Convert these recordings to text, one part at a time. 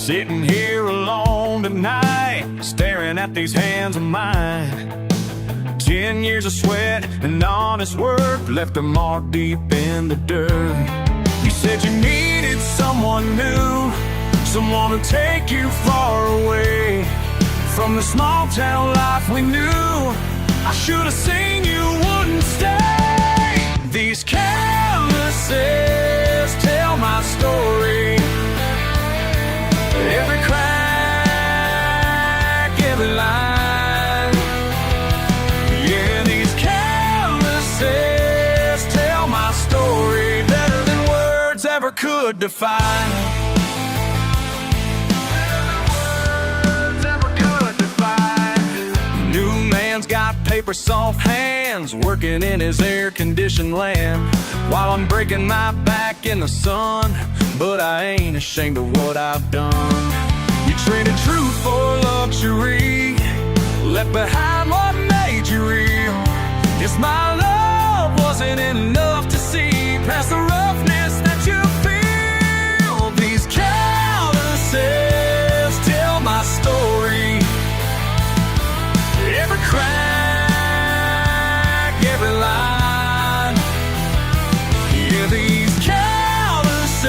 Sitting here alone tonight, staring at these hands of mine. 10 years of sweat and honest work left them all deep in the dirt. You said you needed someone new, someone to take you far away from the small town life we knew. I should have seen you wouldn't stay. These canvases tell my story. Every crack, every line. Yeah, these canvases tell my story better than words ever could define. Got paper soft hands, working in his air-conditioned land, while I'm breaking my back in the sun. But I ain't ashamed of what I've done. You traded truth for luxury, left behind what made you real. Yes, my love wasn't enough to see past the roughness that you feel. These canvases tell my story. Every crack, every line. Yeah, these canvases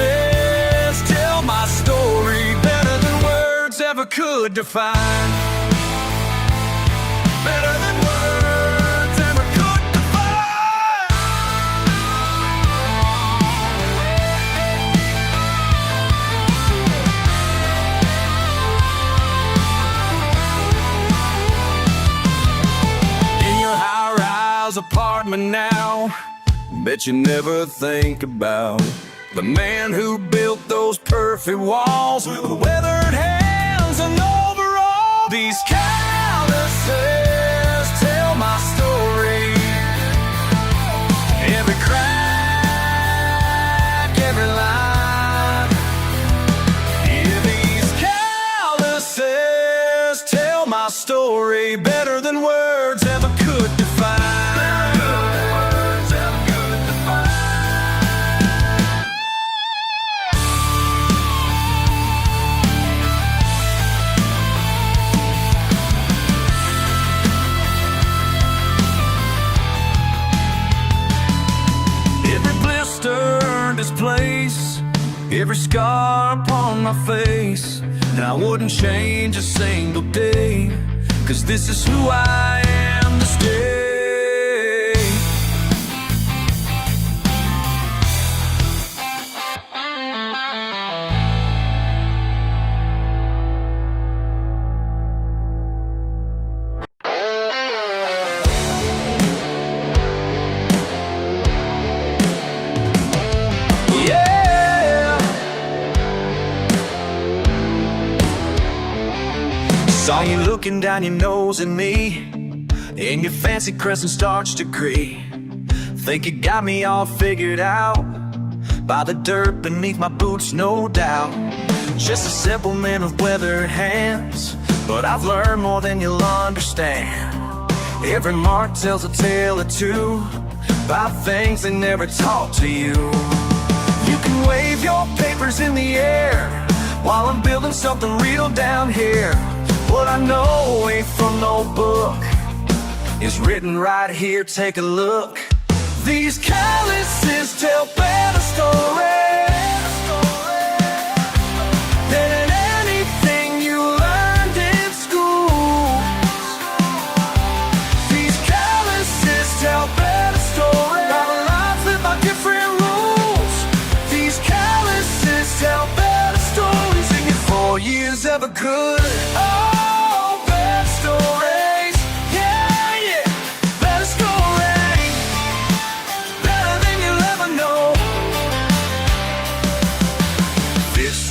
tell my story better than words ever could define. Better than words ever could define. Apartment now, bet you never think about the man who built those perfect walls with weathered hands and overalls. These canvases tell my story. Every crack, every line. Yeah, these canvases tell my story better than words ever could define. Place, every scar upon my face, and I wouldn't change a single day, 'cause this is who I am to stay. Saw you looking down your nose at me in your fancy crescent starch degree. Think you got me all figured out by the dirt beneath my boots, no doubt. Just a simple man with weathered hands, but I've learned more than you'll understand. Every mark tells a tale or two about things they never taught to you. You can wave your papers in the air while I'm building something real down here. What I know ain't from no book, is written right here, take a look. These calluses tell better stories than anything you learned in school. These calluses tell better stories about a life lived by different rules. These calluses tell better stories than your 4 years ever could.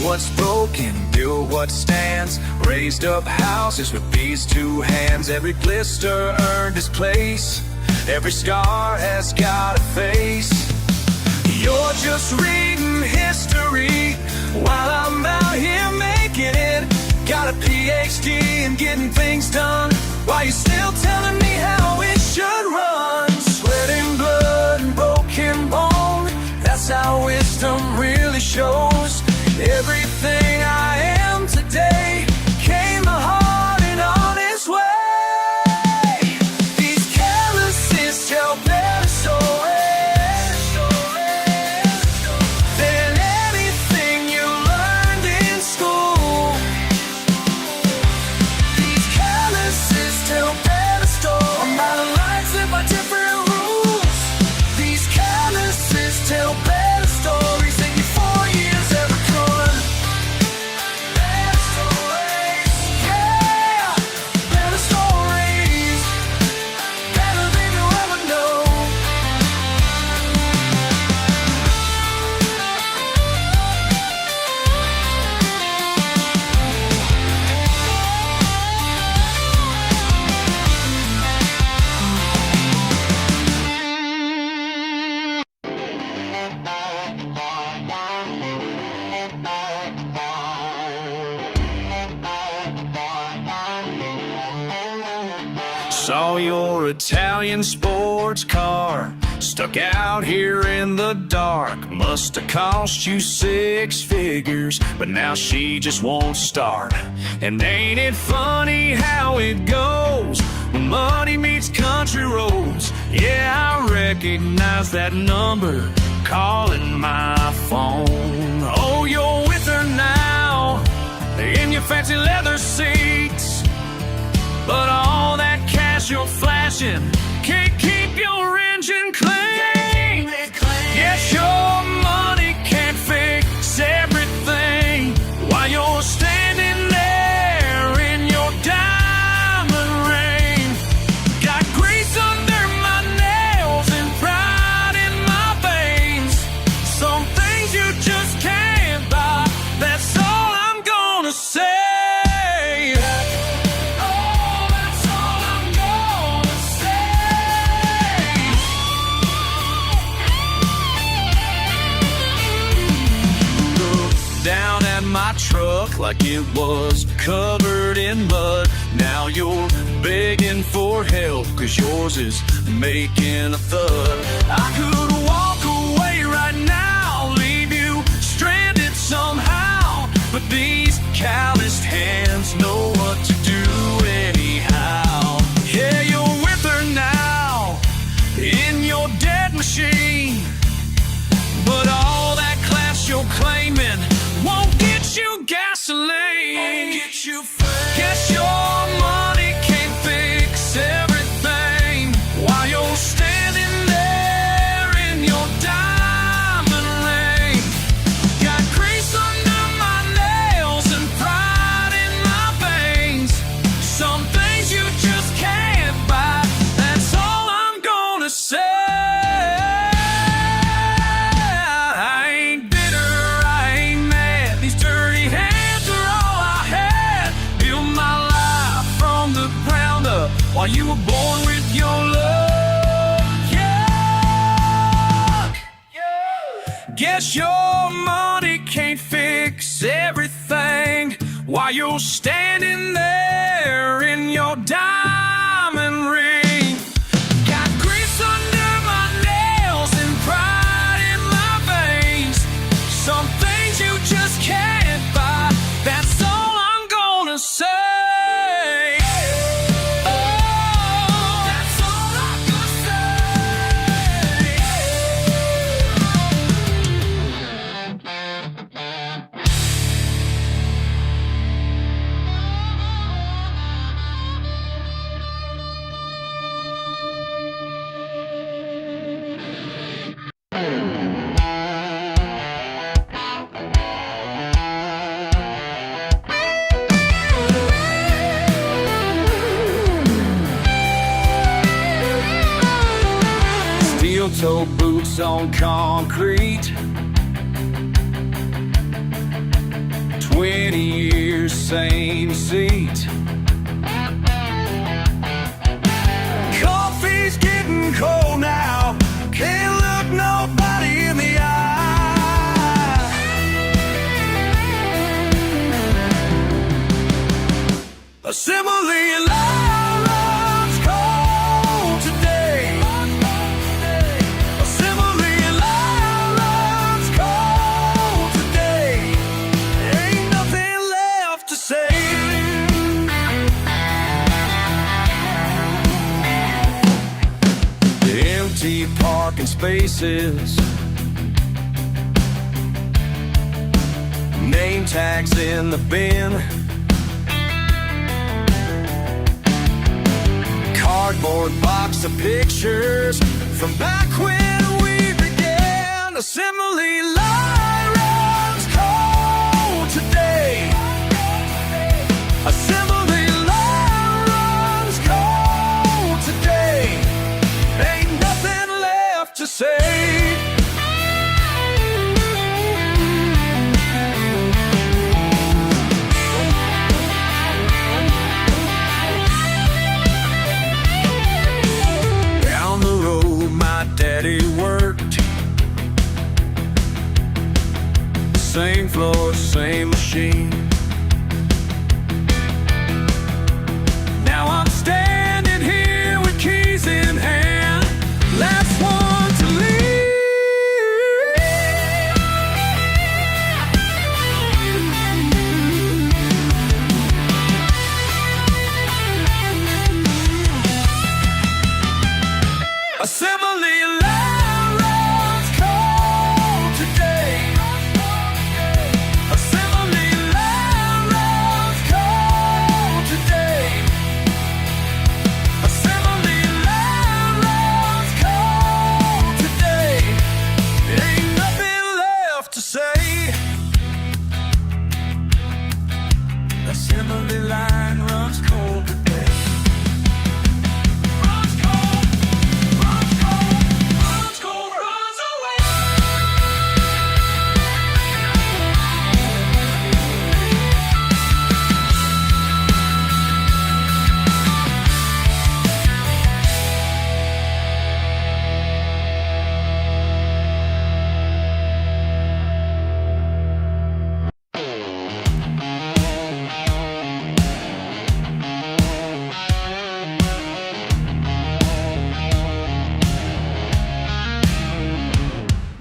What's broken, build what stands. Raised up houses with these two hands. Every blister earned its place. Every scar has got a face. You're just reading history while I'm out here making it. Got a PhD in getting things done, while you're still telling me how it should run. Sweat and blood and broken bone, that's how wisdom really shows. Everything I am today Saw your Italian sports car stuck out here in the dark. Must have cost you 6 figures, but now she just won't start. And ain't it funny how it goes when money meets country roads? Yeah, I recognize that number calling my phone. Oh, you're with her now in your fancy leather seats, but all that cash you're flashing can't keep your engine clean. Yes, your money can't fix everything while you're standing there in your diamond ring. Got grease under my nails and pride in my veins. Some things you just can't buy, that's all I'm gonna say. Down at my truck like it was covered in mud. Now you're begging for help, cause yours is making a thud. I could walk away right now, leave you stranded somehow, but these calloused hands know what to do anyhow. Yeah, you're with her now in your dead machine, but all that class you're claiming won't get you gasoline. Won't get you fame. Guess your money can't fix everything while you're standing there in your diamond ring. Got grease under my nails and pride in my veins. Some things you just can't buy, that's all I'm gonna say. While you were born with your love, yeah. Guess your money can't fix everything while you're standing there in your diamond ring. Got grease under my nails and pride in my veins. Some things you just can't buy, that's all I'm gonna say. Steel-toe boots on concrete, 20 years, same seat. Coffee's getting cold now, can't look nobody in the eye. A simile line runs cold today. A simile line runs cold today. Ain't nothing left to say. Empty parking spaces, name tags in the bin, cardboard box of pictures from back when we began. A simile line runs cold today. A simile line runs cold today. Ain't nothing left to say. Down the road my daddy worked, same floor, same machine. Now I'm standing here Assembly line runs cold today. Assembly line runs cold today. Assembly line runs cold today. Ain't nothing left to say. Assembly line runs cold today.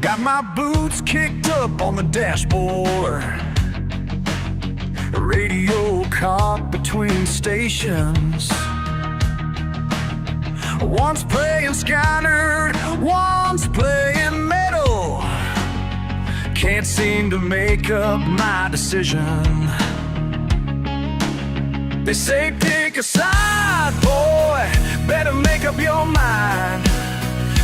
Got my boots kicked up on the dashboard, radio caught between stations. One's playing Skyner, one's playing metal. Can't seem to make up my decision. They say pick a side, boy, better make up your mind.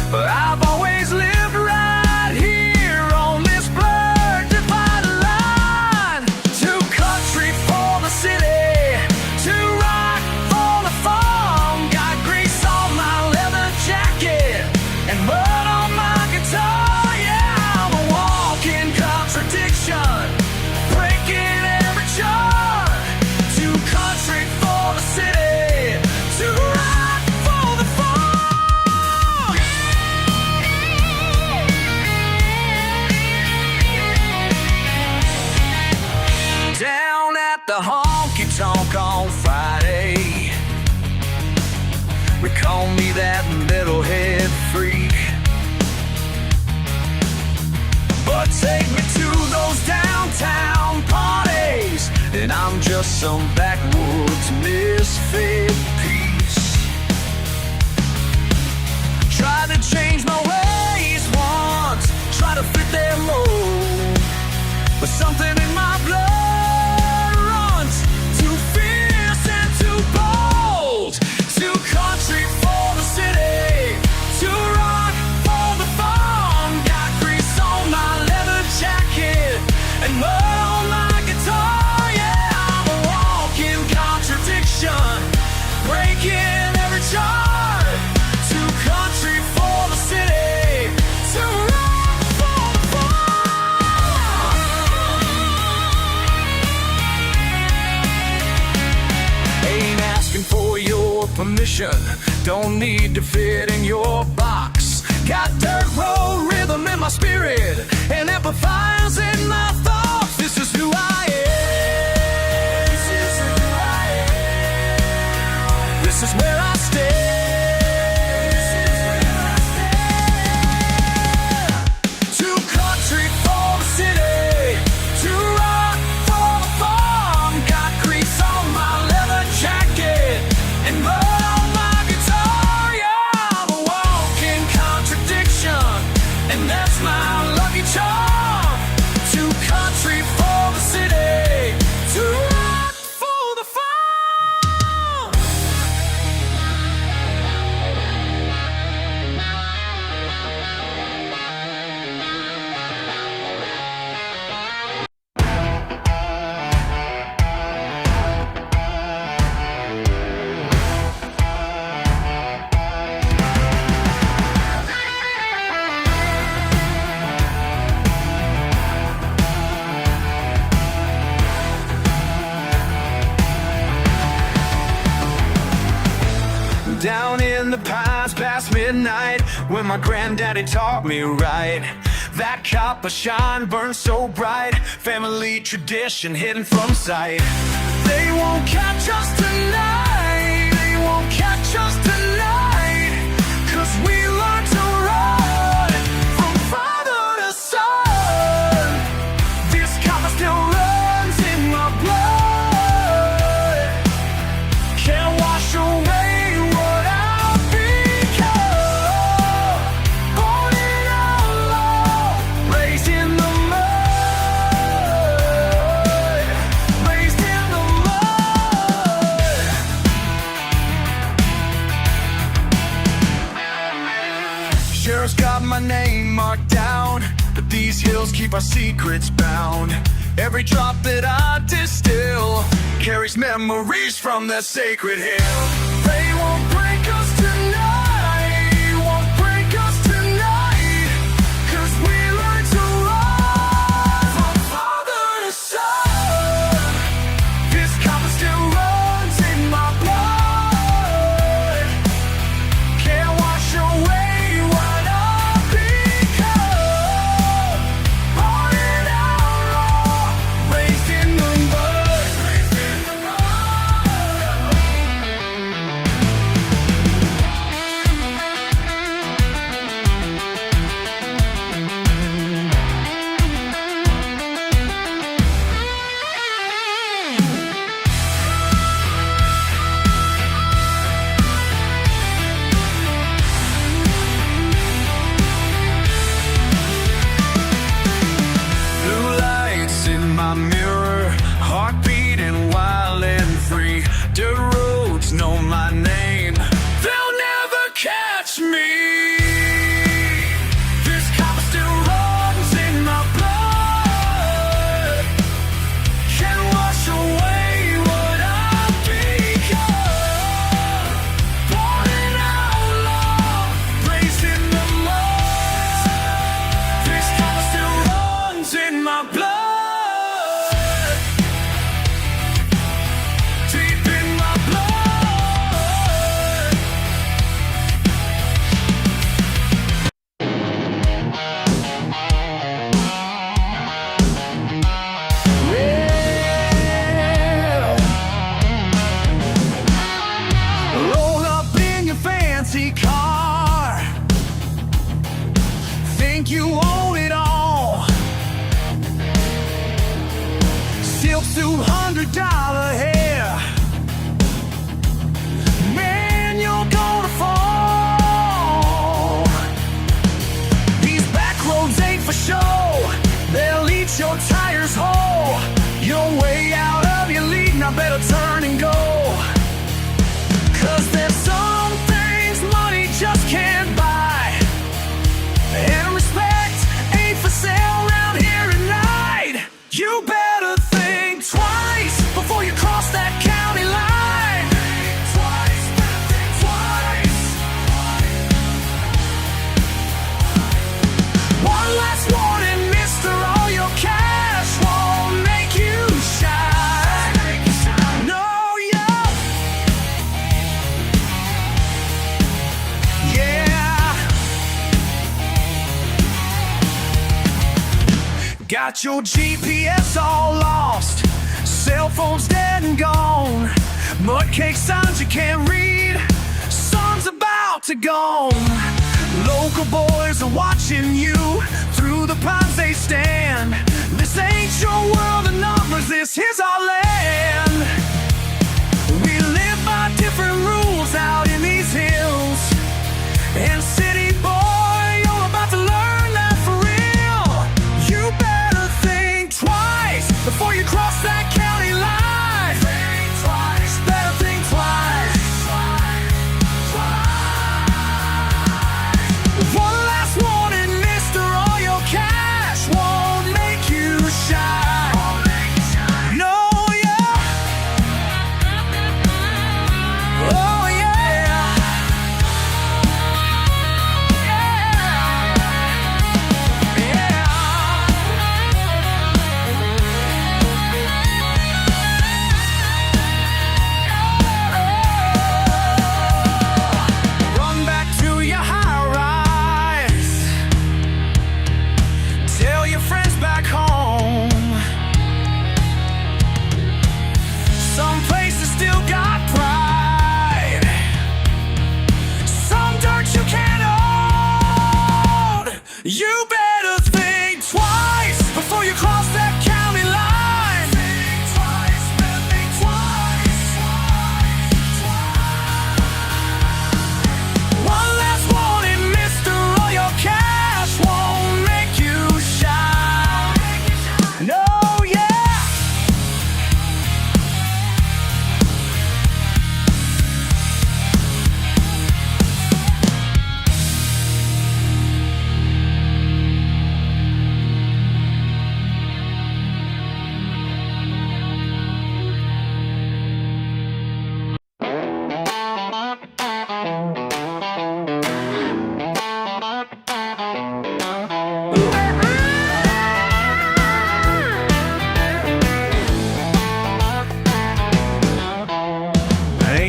But I've always lived right here on this blurred divided line. Too country for the city, too rock for the farm. Got grease on my leather jacket and mud on my guitar. Yeah, I'm a walking contradiction, breaking every chart. Too country for the city, too rock for the farm. Down at the honky-tonk on Friday, we call me that metalhead freak. But take me to those downtown parties, and I'm just some backwoods misfit piece. Tried to change my ways once, try to fit their mold, but something in my blood runs too fierce and too bold. Too country for the city, too rock for the farm. Got grease on my leather jacket and mud on my guitar. Yeah, I'm a walking contradiction, breaking every chart. Too country for the city, too rock for the farm. Ain't asking for your permission, don't need to fit in your box. Got dirt road rhythm in my spirit and amplifiers in my thoughts. This is who I am. This is who I am. This is where I stand. This is where I stand. Too country for the city, too rock for the farm. Got grease on my leather jacket and mud on my guitar. Yeah, I'm a walking contradiction, and that's my lucky charm. Too country for the city, too rock for the farm. Down in the pines past midnight, when my granddaddy taught me right. That copper shine burns so bright, family tradition hidden from sight. They won't catch us tonight, they won't catch us tonight, 'cause we learn to run from father to son. This copper still runs in my blood, can't wash away what I've become. my name marked down, but these hills keep our secrets bound. Every drop that I distill carries memories from that sacred hill. They won't break us tonight, won't break us tonight, 'cause we learn to rise from father to son. This copper still runs in my blood, can't wash away what I've become. Born in outlaw, raised in the mud, raised in the mud. Blue lights in my mirror, heart beating wild and free. Dirt roads know my name, they'll never catch me. This copper still runs in my blood, can't wash away what I've become. Born an outlaw, raised in the mud. This copper still runs in my blood, deep in my blood. Roll up in your fancy car, think you own it all. Silk $200 hair, man, you're gonna fall. These back roads ain't for show, they'll eat your tires whole. You're way out of your league, now better turn and go. 'Cause there's some things money just can't buy, and respect ain't for sale around here tonight. You better think twice before you cross that county line. Think twice, better think twice. One last warning, mister, all your cash won't make you shine. No, yeah. Yeah. Got your GPS all lost, cell phone's dead and gone. Mud cake signs you can't read, sun's about to gone. Local boys are watching you, through the pines they stand. This ain't your world of numbers, this is our land. We live by different rules out in these hills, and city boy, you're about to learn that for real. You better think twice before you cross that county line. Think twice, better think twice. One last warning, mister, all your cash won't make you shine. No, yeah. Oh, yeah. Run back to your high rise, tell your friends back home. Some places still got pride, some dirt you can't own. You better think twice before you cross that county line. Think twice, better think twice. One last warning, mister, all your cash won't make you shine. No, yeah.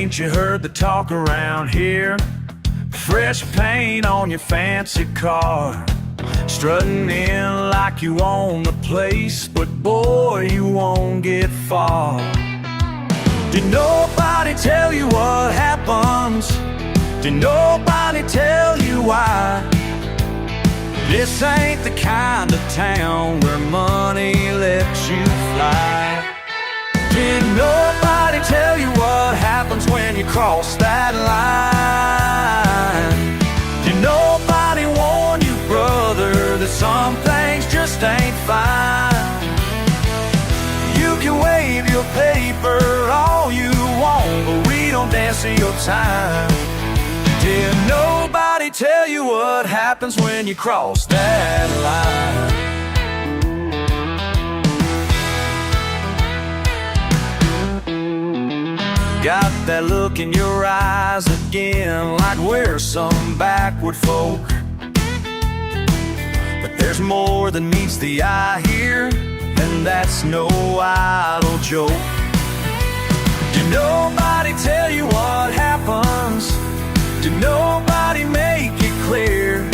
Ain't you heard the talk around here? Fresh paint on your fancy car, strutting in like you own the place, but boy, you won't get far. Did nobody tell you what happens? Did nobody tell you why? This ain't the kind of town where money lets you fly. Did nobody tell you what happens when you cross that line? Did nobody warn you, brother, that some things just ain't fine? You can wave your paper all you want, but we don't dance to your time. Did nobody tell you what happens when you cross that line? Got that look in your eyes again, like we're some backward folk. But there's more than meets the eye here, and that's no idle joke. Did nobody tell you what happens? Did nobody make it clear?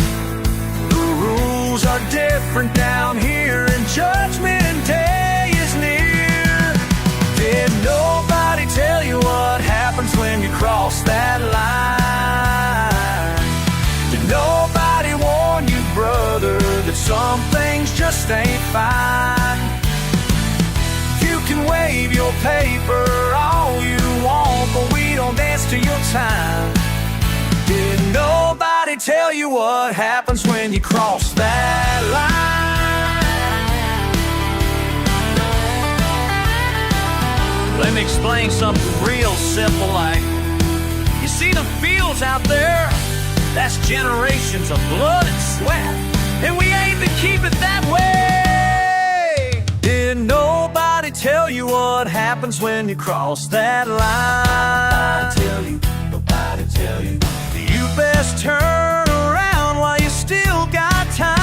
The rules are different down here, and Judgment Day is near. Did nobody tell you what happens when you cross that line? Did nobody warn you, brother, that some things just ain't fine? You can wave your paper all you want, but we don't dance to your time. Did nobody tell you what happens when you cross that line? Let me explain something real simple, like, you see the fields out there? That's generations of blood and sweat, and we aim to keep it that way. Did nobody tell you what happens when you cross that line? Nobody tell you. You best turn around while you still got time,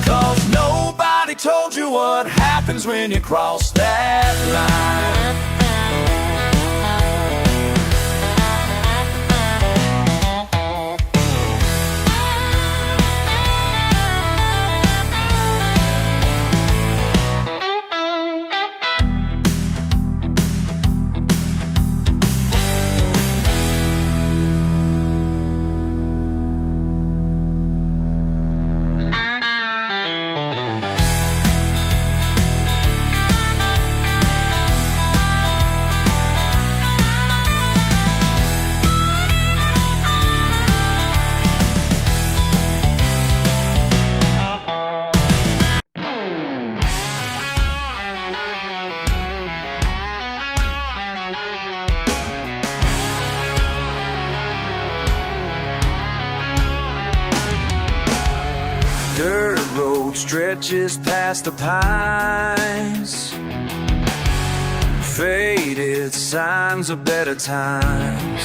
'cause nobody told you what happens when you cross that line. Dirt road stretches past the pines, faded signs of better times.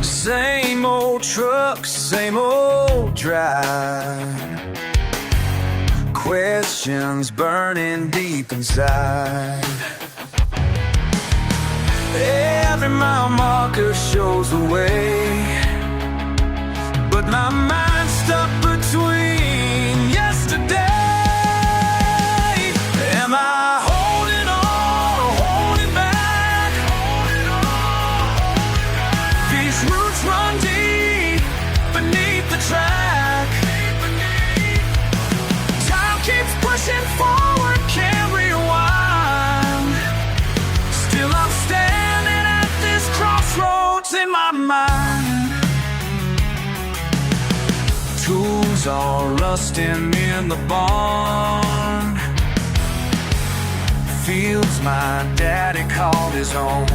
Same old truck, same old drive, questions burning deep inside. Every mile marker shows the way, but my mind's stuck between yesterday. Am I holding on or holding back? These roots run deep beneath the track. Time keeps pushing forward, can't rewind. Still I'm standing at this crossroads in my mind. Tools are rusting in the barn, fields my daddy called his own.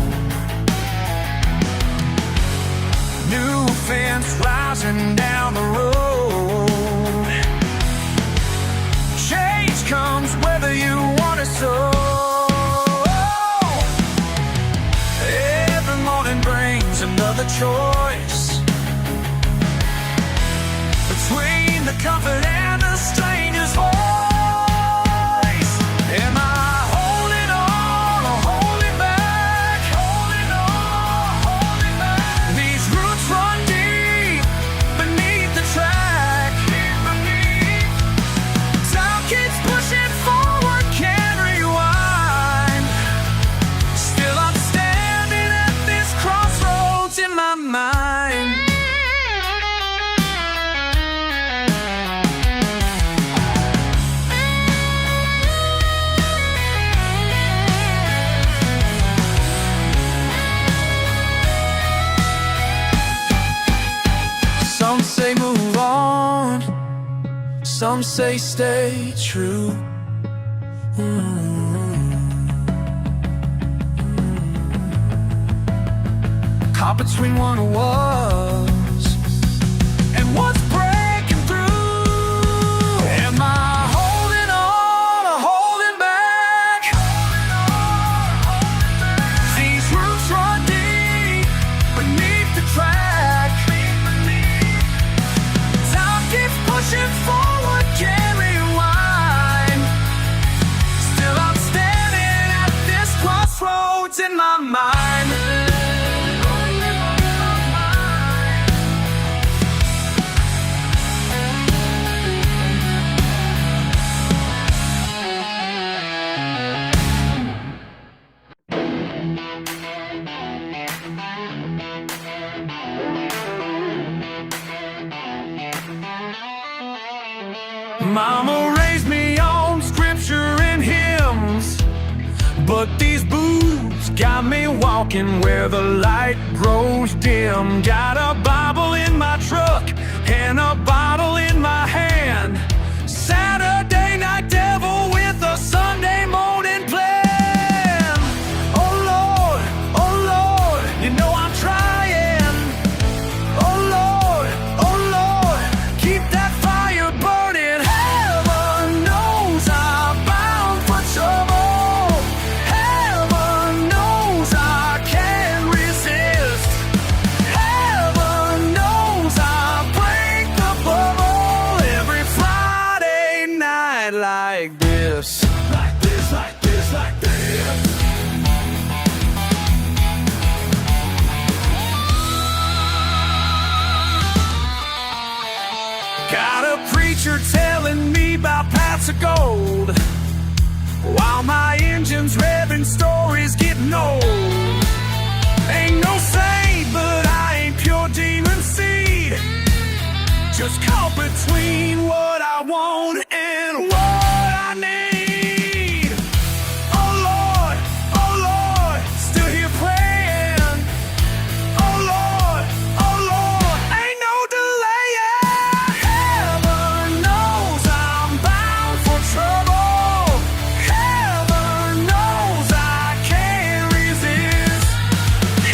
New fence rising down the road. Change comes whether you want it so. Every morning brings another choice, between the comfort and the stranger's voice. Am I holding on or holding some say stay true. Caught between what was and what's breaking through. Am I holding on or holding back? These roots run deep beneath the track. Time keeps pushing forward, can't rewind. Still I'm standing at this crossroads in my mind. Mama raised me on scripture and hymns, but these boots got me walking where the light grows dim. Got a Bible in my truck and a bottle in my hand. Saturday night devil with a Sunday morning plan. Oh Lord, you know I'm trying. Oh Lord, keep that fire burning. Heaven knows I'm bound for trouble. Heaven knows I can't resist. Heaven knows I break the bubble every Friday night like this. Like this, like this, like this. Got a preacher telling me about paths of gold, while my engine's revving, stories getting old. Ain't no saint, but I ain't pure demon seed. Just caught between what I want and what I need. Oh Lord, still here praying. Oh Lord, ain't no delaying. Heaven knows I'm bound for trouble. Heaven knows I can't resist.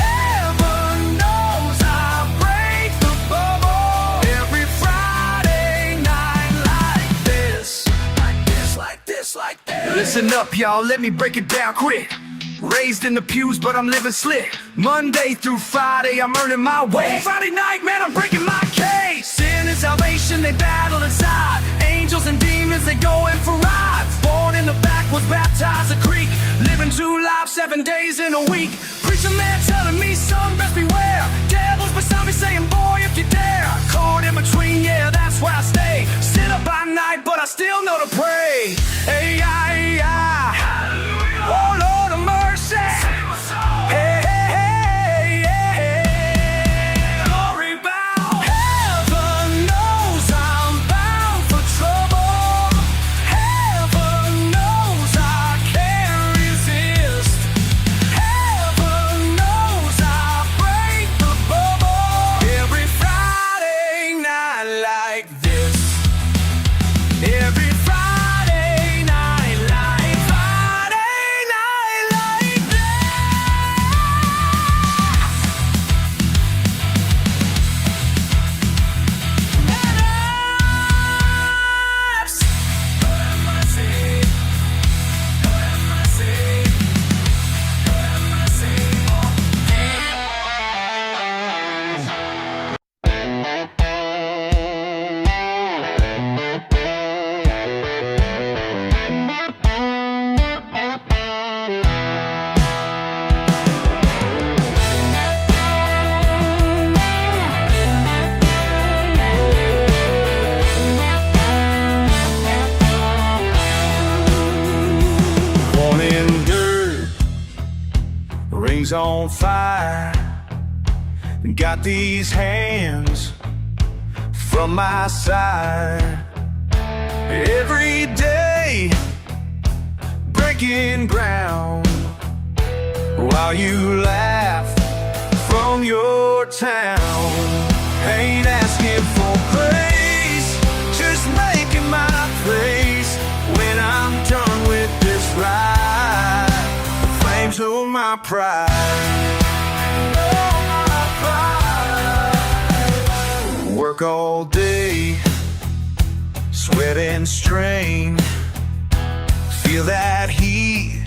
Heaven knows I break the bubble every Friday night like this. Like this, like this, like this. Listen up, y'all, let me break it down quick. Raised in the pews, but I'm living slick. Monday through Friday, I'm earning my way. Friday night, man, I'm breaking my case. Sin and salvation, they battle inside. Angels and demons, they going for rides. Born in the backwoods, baptized a creek. Living 2 lives, 7 days in a week. Preacher man telling me, son, best beware. Devils beside me saying, boy, if you dare. Caught in between, yeah, that's where I stay. Sit up by night, but I still know to pray. Hey, oh Lord of mercy. Hey, glory bound. Heaven knows I'm bound for trouble. Heaven knows I can't resist. Heaven knows I break the bubble every Friday night like this. Every Friday night like Friday night like this. Rings on fire, got these hands from my side. Every day breaking ground, while you laugh from your town. Ain't asking for praise, just making my my pride. Oh, my pride. Work all day, sweat and strain. Feel that heat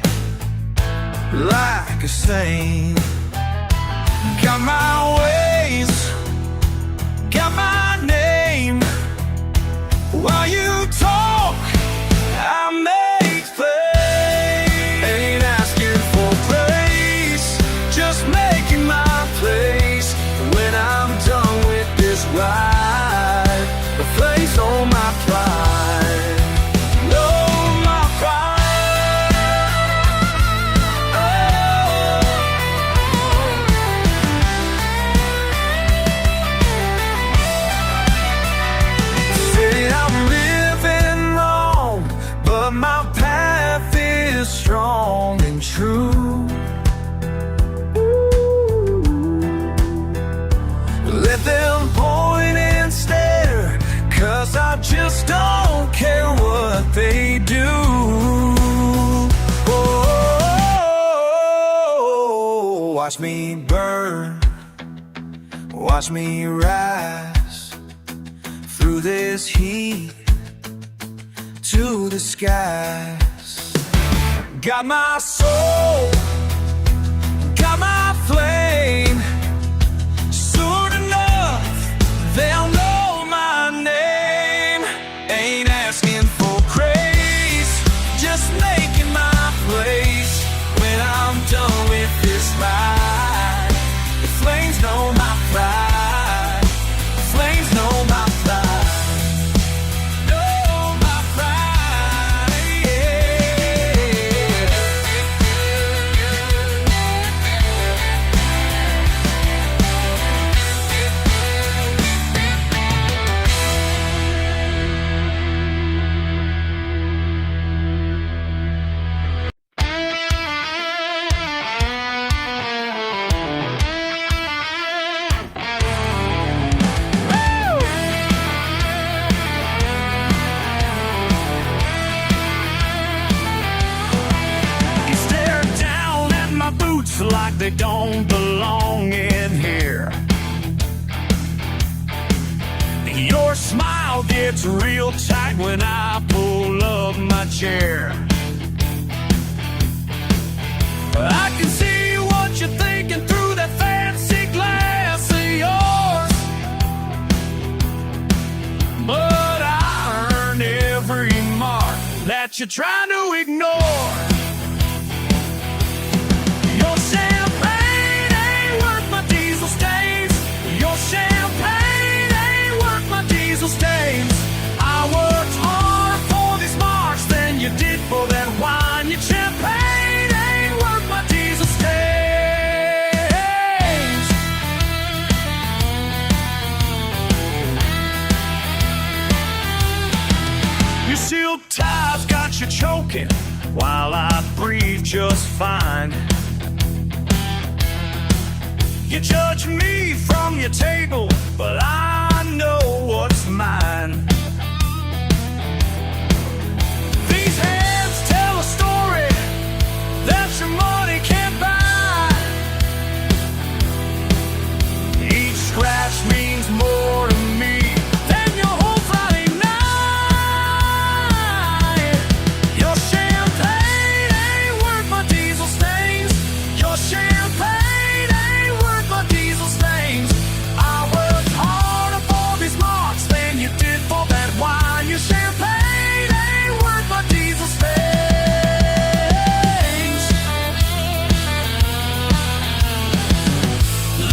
like a saint. Got my ways, got my name. While you talk, I make plays. Ain't asking for praise, just making my place. When I'm done with this ride, the flames on my pride. No, my pride. Say I'm living long, but my path is strong and true. Let them point and stare, 'cause I just don't care what they do. Oh, watch me burn, watch me rise through this heat to the skies. Got my soul, got my flame. Soon enough, they'll know my name. Ain't asking for praise, just making my place. When I'm done with this ride, the flames know my pride. The flames know my pride. Know my pride, yeah. You stare down at my boots like they don't belong in here. Your smile gets real tight when I pull up my chair. I can see what you're thinking through that fancy glass of yours, but I earned every mark that you're trying to ignore. Your champagne ain't worth my diesel stains. Your champagne ain't worth my diesel stains. I worked harder for these marks than you did for that wine. Your champagne ain't worth my diesel stains. Your silk ties got you choking while I breathe just fine. You judge me from your table, but I know what's mine. These hands tell a story that your money can't buy. Each scratch means more to me than your whole Friday night. Your champagne ain't worth my diesel stains. Your champagne ain't worth my diesel stains. I worked harder for these marks than you did for that wine. Your champagne ain't worth my diesel stains.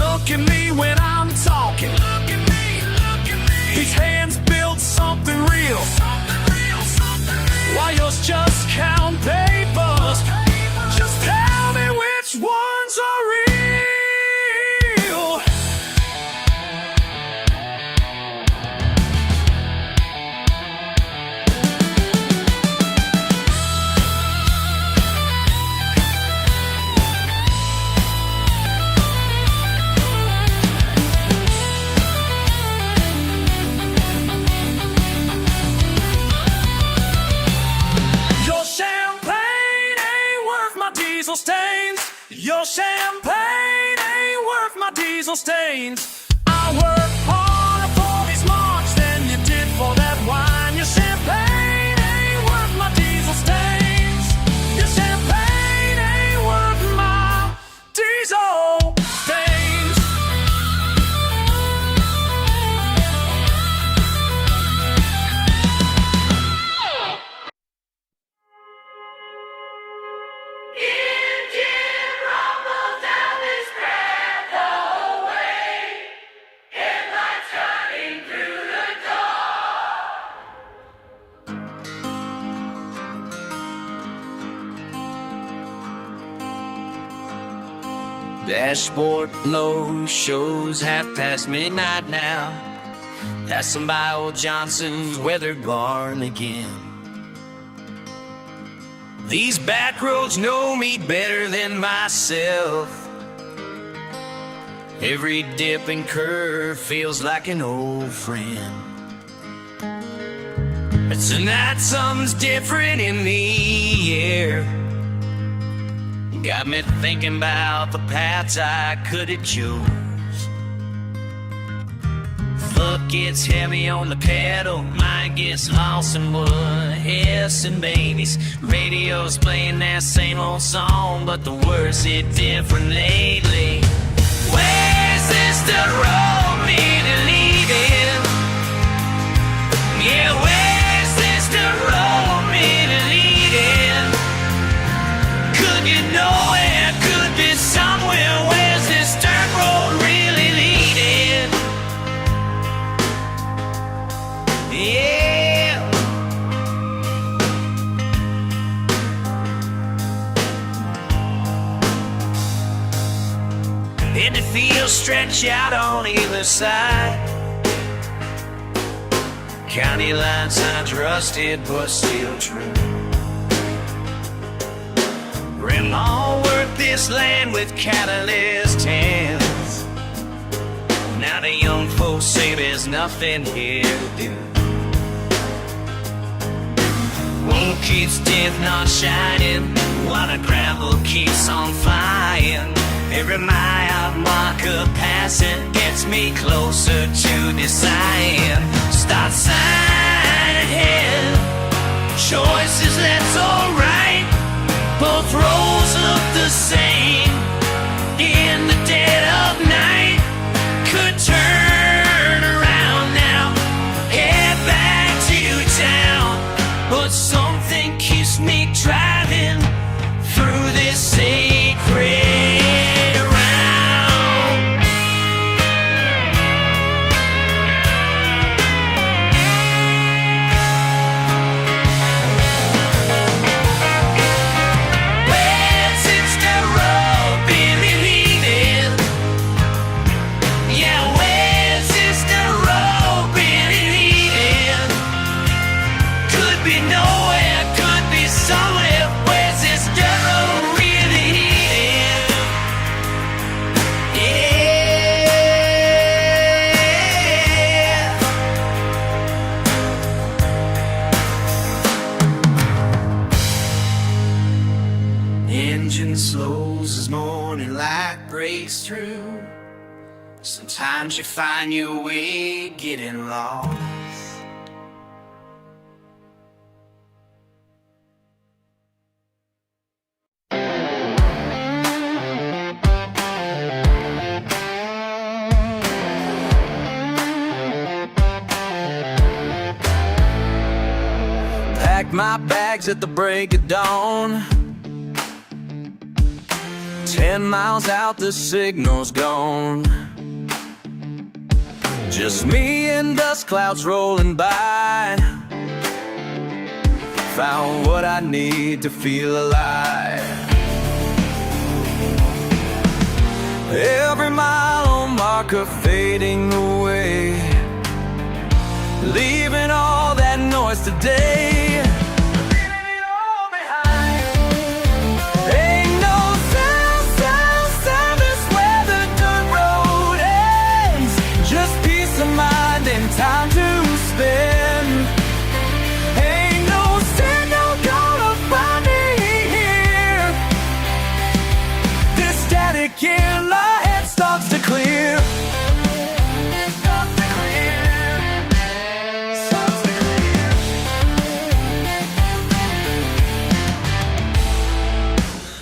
Look at me when I'm talking. Look at me, look at me. These hands built something real. Something real, something real. While yours just count papers. Just tell me which ones are real. champagne ain't worth my diesel stains. I work harder for these marks than you did for that wine. Your champagne ain't worth my diesel stains. Your champagne ain't worth my diesel stains. Dashboard low, shows midnight now. Passing by old Johnson's weather barn again. These back roads know me better than myself. Every dip and curve feels like an old friend. But tonight something's different in the air. Got me thinking about the paths I could have chose. Foot gets heavy on the pedal, mind gets lost in wood, hissing babies. Radio's playing that same old song, but the words hit different lately. Where's this the road really leading? Yeah, where's this the road really leading? Could you know it could be somewhere? Where's this dirt road really leading? Yeah. And the fields stretch out on either side. County line signs rusted but still true. Grandma worked this land with catalyst hands. Now the young folks say there's nothing here to do. One keeps death not shining, while the gravel keeps on flying. Every mile marker passing gets me closer to deciding. Start sign ahead, choices that's alright. Both roads look the same in the dead of night. Could turn around now, head back to town, but something keeps me driving through this sacred slows as morning light breaks through. Sometimes you find your way getting lost. Pack my bags at the break of dawn. 10 miles out, the signal's gone. Just me and dust clouds rolling by. Found what I need to feel alive. Every mile on marker fading away, leaving all that noise today. Time to spend. Ain't no signal gonna find me here. This static again, my head starts to clear.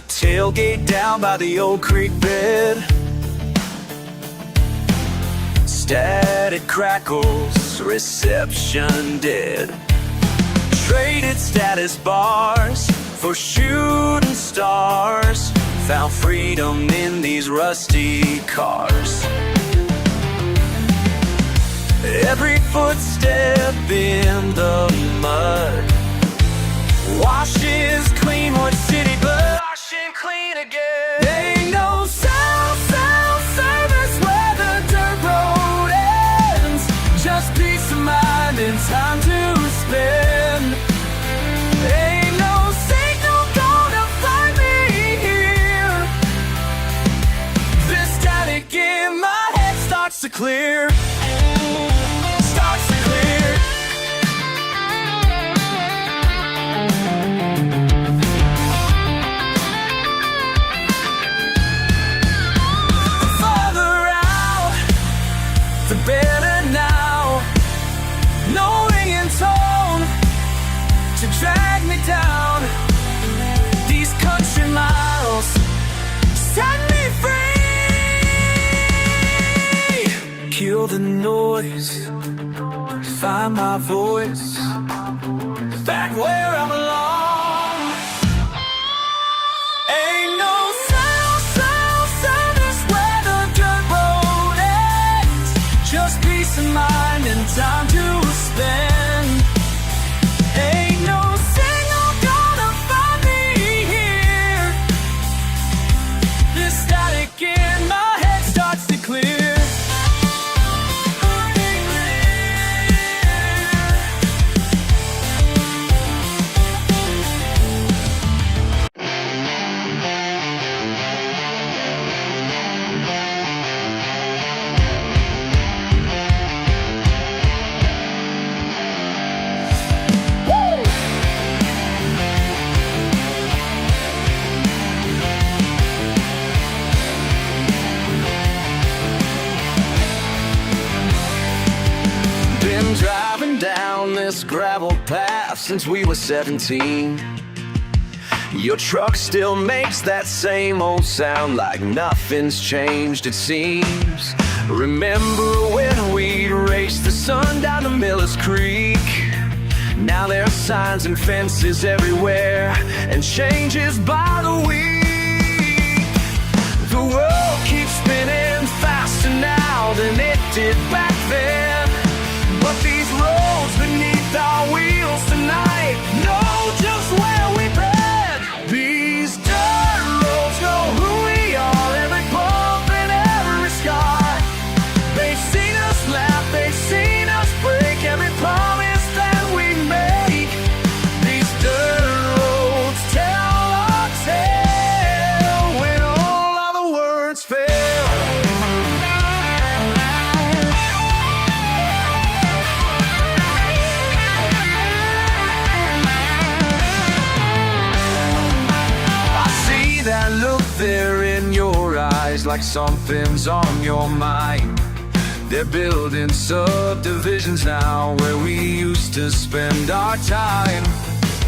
Tailgate down by the old creek bed. Static crackles, reception dead. Traded status bars for shooting stars. Found freedom in these rusty cars. Every footstep in the mud washes clean what city blood. Washing clean again. Ain't no self-service where the dirt road ends. Just peace of mind and time to spend. Ain't no signal gonna find me here. This static in my head starts to clear. Starts to clear. The better now, no ringing tone to drag me down. These country miles set me free. Kill the noise, find my voice, back where I belong. Ain't no self-service where the dirt road ends. Just peace of mind and time to spend. Ain't no signal gonna find me here. This static in my head starts to clear. Driving down this gravel path since we were 17. Your truck still makes that same old sound, like nothing's changed it seems. Remember when we'd race the sun down to Miller's Creek? Now there are signs and fences everywhere, and changes by the week. The world keeps spinning faster now than it did back then. But these roads beneath our wheels tonight know just where we've been. These dirt roads know who we are, every bump and every scar. They've seen us laugh, they've seen us break every promise that we make. These dirt roads tell our tale when all other words fail. That look there in your eyes, like something's on your mind. They're building subdivisions now where we used to spend our time.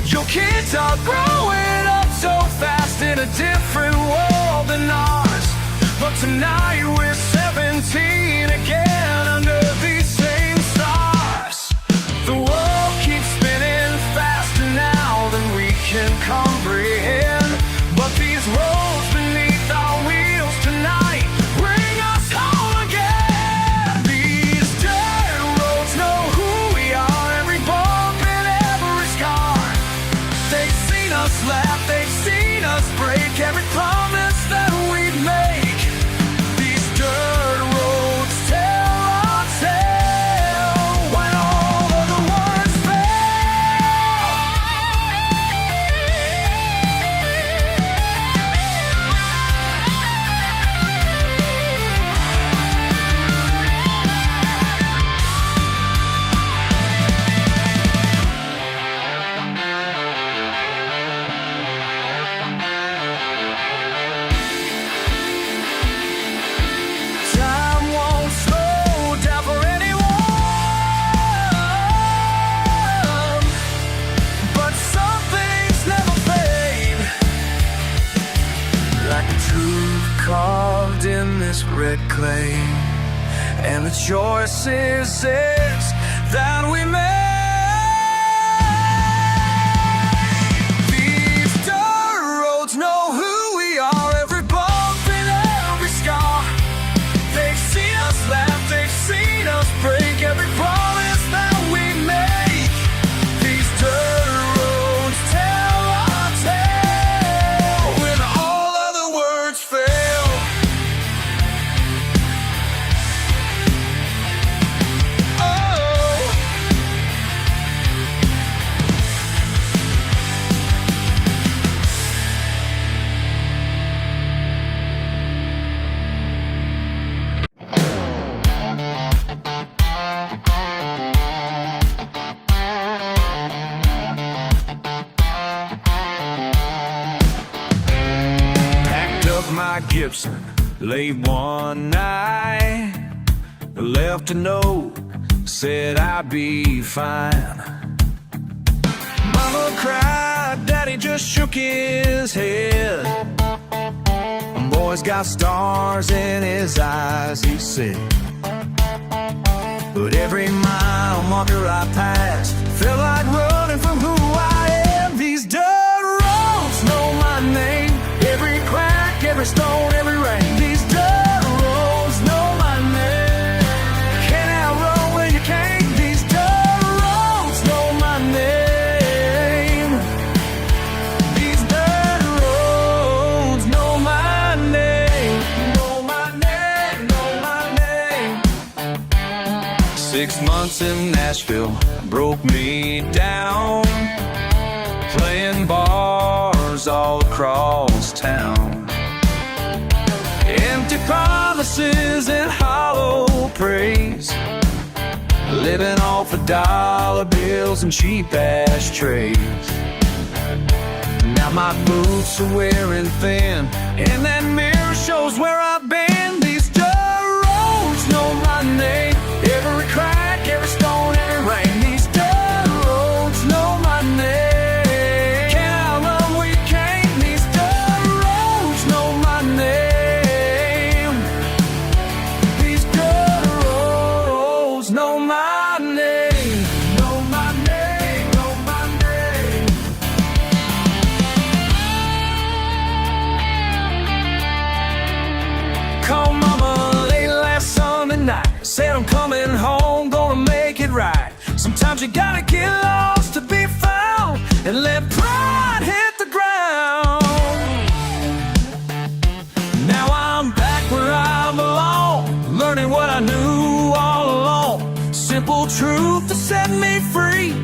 Your kids are growing up so fast in a different world than ours. But tonight we're 17 again under these same stars. The world keeps spinning faster now than we can comprehend. But these roads beneath our wheels tonight bring us home again. These dirt roads know who we are, every bump and every scar. They've seen us laugh, they've seen us break every promise that we make. These dirt roads this red clay, and the choices that we make. These dirt roads know who we are, every bump and every scar. They've seen us laugh, they've seen us break, every promise that we make. These dirt roads tell our tale when all other words fail. My Gibson late one night, left a note, said I'd be fine. Mama cried, Daddy just shook his head. Boy's got stars in his eyes, he said. But every mile marker I passed felt like running from who I am. These dirt roads know my name, every crack, every stone, every rain. These dirt roads know my name. Can't outrun when you can't. These dirt roads know my name. These dirt roads know my name. Know my name, know my name. 6 months in Nashville broke me down, playing bars all across town. Empty promises and hollow praise, living off of dollar bills and cheap ashtrays. Now my boots are wearing thin, and that mirror shows where I've been. These dirt roads know my name, every crack, every stone, every rain. These dirt roads know my name. Can't outrun where you can't. These dirt roads know my name. These dirt roads know my name. Know my name, know my name. Called mama late last Sunday night, said I'm coming home, gonna make it right. Sometimes you gotta get lost to be found, and let pride hit the ground. Now I'm back where I belong, learning what I knew all along. Simple truth to set me free.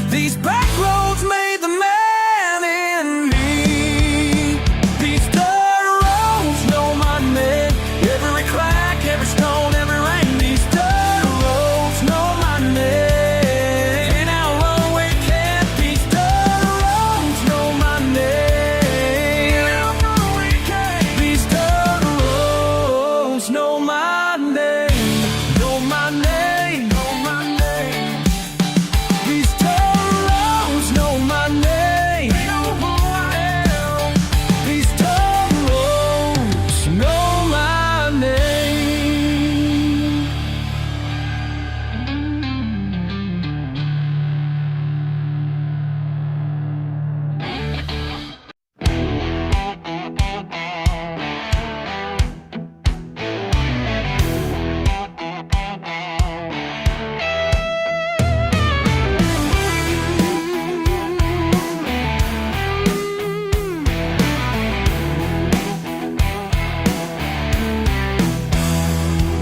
These back roads made the man in me. These dirt roads know my name, every crack, every stone, every rain. These dirt roads know my name. Can't outrun where you can't. These dirt roads know my name. Can't outrun where you can't. These dirt roads know my name. Know my name. Know my name. These dirt roads know my name. They know who I am. These dirt roads know my name.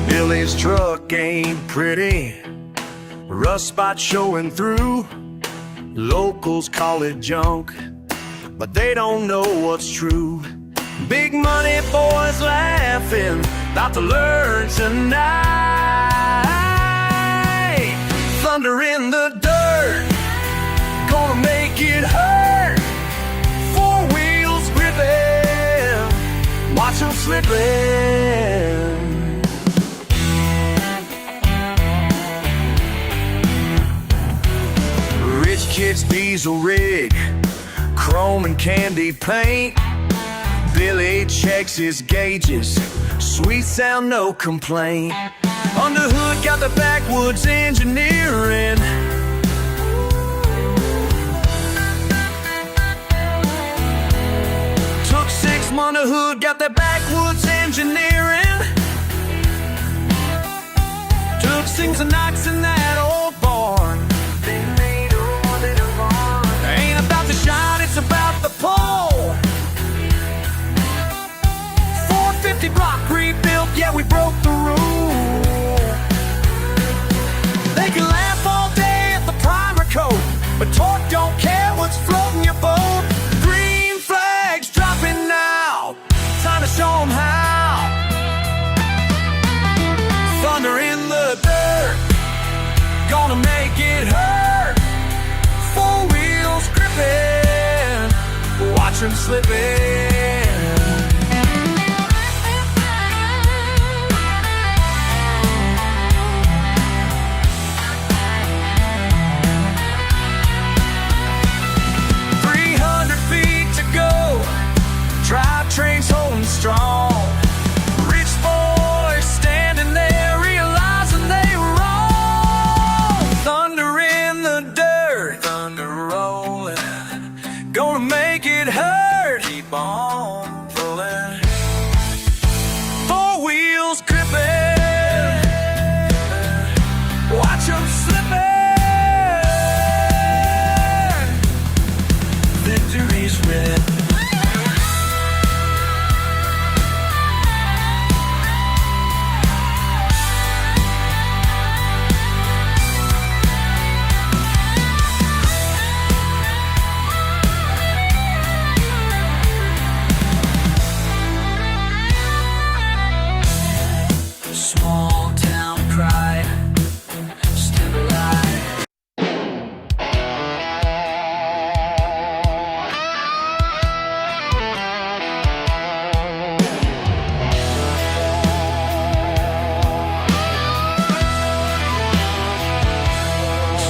Billy's truck ain't pretty, rust spot showing through. Locals call it junk, but they don't know what's true. Big money boys laughing, about to learn tonight. Thunder in the dirt, gonna make it hurt. 4 wheels gripping, watch them slipping. Rich kids diesel rig, chrome and candy paint. Billy checks his gauges, sweet sound, no complaint. Under hood, got the backwoods engineering. Took 6 months, the hood, got the backwoods engineering. Took sings and knocks in that old barn. They made a little barn. Ain't about the shine, it's about the pole. 450 block rebuilt, yeah, we broke the rule. They can laugh all day at the primer coat, but torque don't care what's floating your boat. Green flags dropping now, time to show 'em how. Thunder in the dirt, gonna make it hurt. 4 wheels gripping, watch 'em slipping. 300 feet to go, drive trains holding strong. Rich boys standing there realizing they were wrong. Thunder in the dirt, thunder rolling, gonna make it hurt. Keep on pulling. 4 wheels gripping, watch 'em slipping. Victory's written. Small town pride, still alive.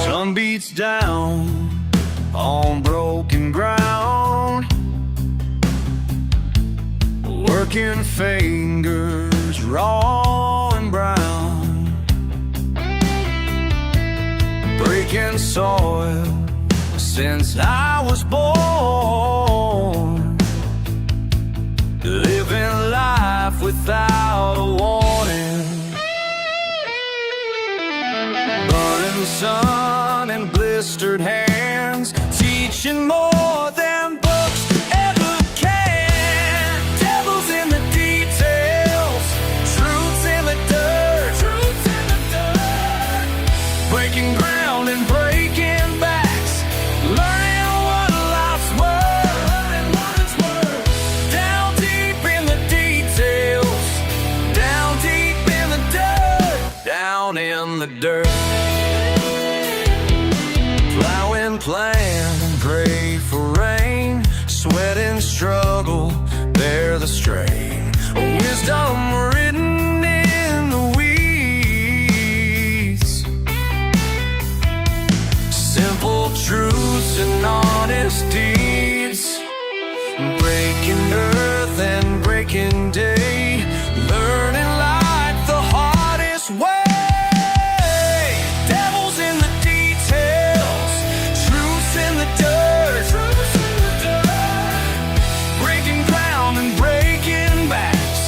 Sun beats down on broken ground, working fingers raw and brown, breaking soil since I was born, living life without a warning. Burning sun and blistered hands, teaching more than books ever can. Devils in the details, truths in the dirt, truths in the dirt. Breaking ground and breaking backs, learning what life's worth, learning what it's worth. Down deep in the details, down deep in the dirt, down in the dirt. Plowing, plan, pray for rain, sweat and struggle, bear the strain. Wisdom written in the weeds, simple truths and honest deeds. Breaking earth and breaking day, learning life the hardest way. Devils in the details, truths in the dirt, truths in the dirt. Breaking ground and breaking backs,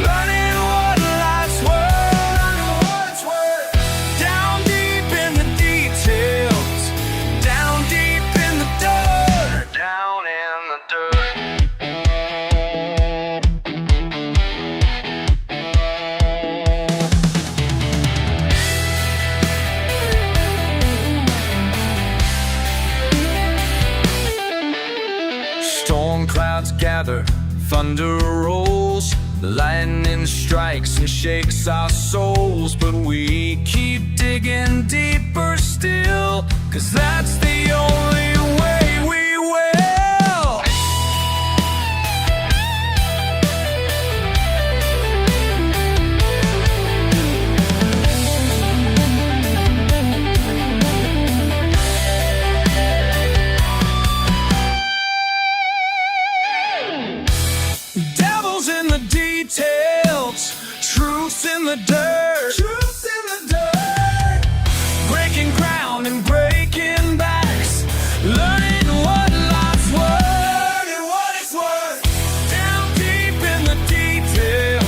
learning what life's worth, learning what it's worth. Down deep in the details, down deep in the dirt, down in the dirt. Storm clouds gather, thunder rolls, lightning strikes and shakes our souls. But we keep digging deeper still, 'cause that's the only way we will. Truths in the dirt. Truths in the dirt. Breaking ground and breaking backs. Learning what life's worth and what it's worth. Down deep in the details.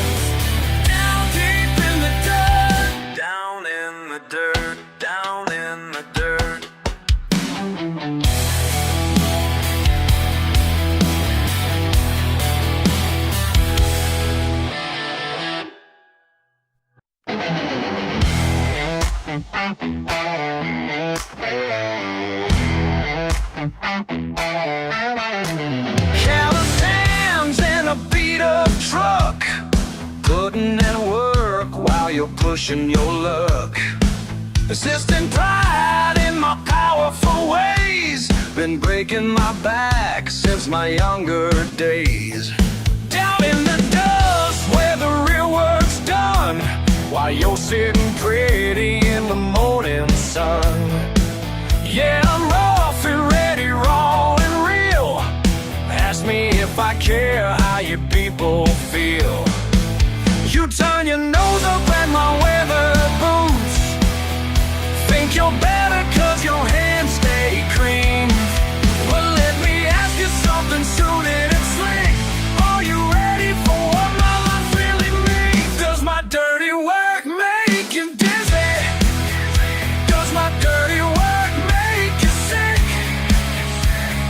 Down deep in the dirt. Down in the dirt. Down in the dirt. Callous hands in a beat-up truck, putting in work while you're pushing your luck. Persistent pride in my powerful ways, been breaking my back since my younger days. Down in the dust where the real work's done, while you're sitting pretty in the morning sun. Yeah, I'm rough and ready, raw and real. Ask me if I care how you people feel. You turn your nose up at my weather boots, think you're better cause your hands stay clean. Well, let me ask you something suited and slick. Are you ready for what my life really means? Does my dirty work make you dizzy? Does my dirty work make you sick?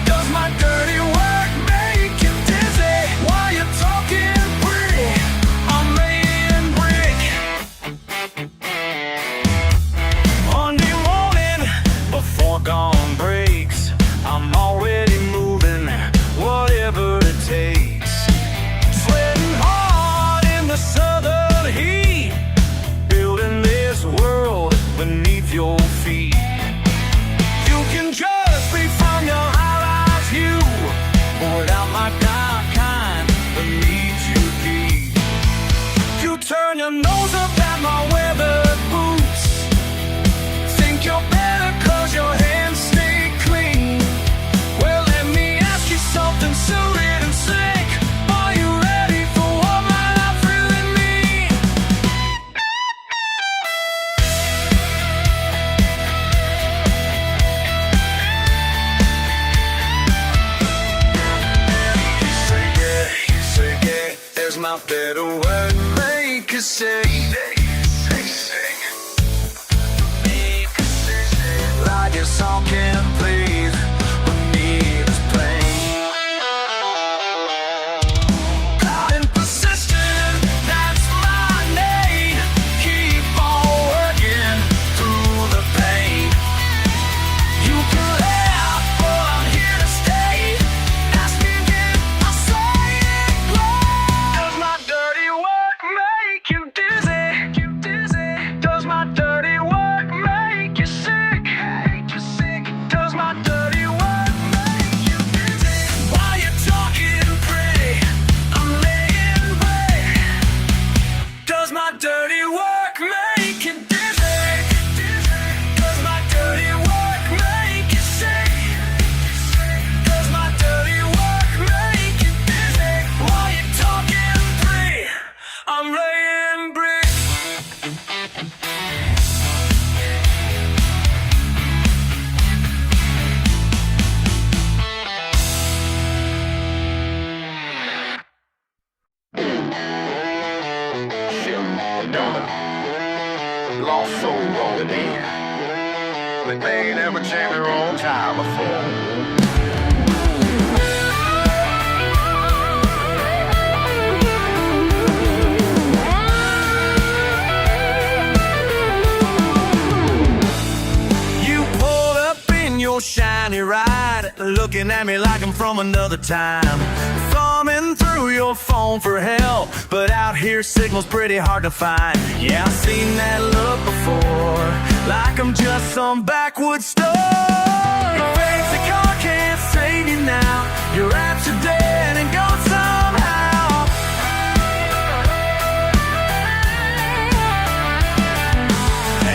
Does my dirty work make you dizzy? While you're talking pretty, I'm laying brick. Monday morning, before dawn breaks, I'm already moving, whatever it takes. Sweating hard in the southern heat, building this world beneath your feet. You can judge me from your high-rise view, but without my dark kind beneath you deep. You turn your nose up at my weather boots, think you're better cause your hands stay clean. Well, let me ask you something suited and slick. Are you ready for what my life really means? You say yeah, there's my better word, make a say. Like your song can please, but me is plain. Proud and persistent, that's my name. Keep on working through the pain. You can laugh, but I'm here to stay. Ask me if I say it loud. Does my dirty work make you dizzy? Does my dirty work make you sick? Does my dirty work make you dizzy? While you're talking pretty, I'm laying brick. Does my dirty work make you dizzy? Does my dirty work make you sick? Does my dirty work make you dizzy? While you're talking pretty, I'm laying brick. Lost soul rolling in, but they ain't ever changed their own time before. You pulled up in your shiny ride, looking at me like I'm from another time. Thumbing through your phone for help, but out here signal's pretty hard to find. Yeah, I've seen that look before, like I'm just some backwoods store. Your fancy car can't save you now, your apps are dead and gone somehow.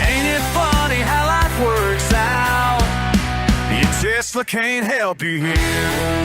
Ain't it funny how life works out? Your Tesla can't help you here.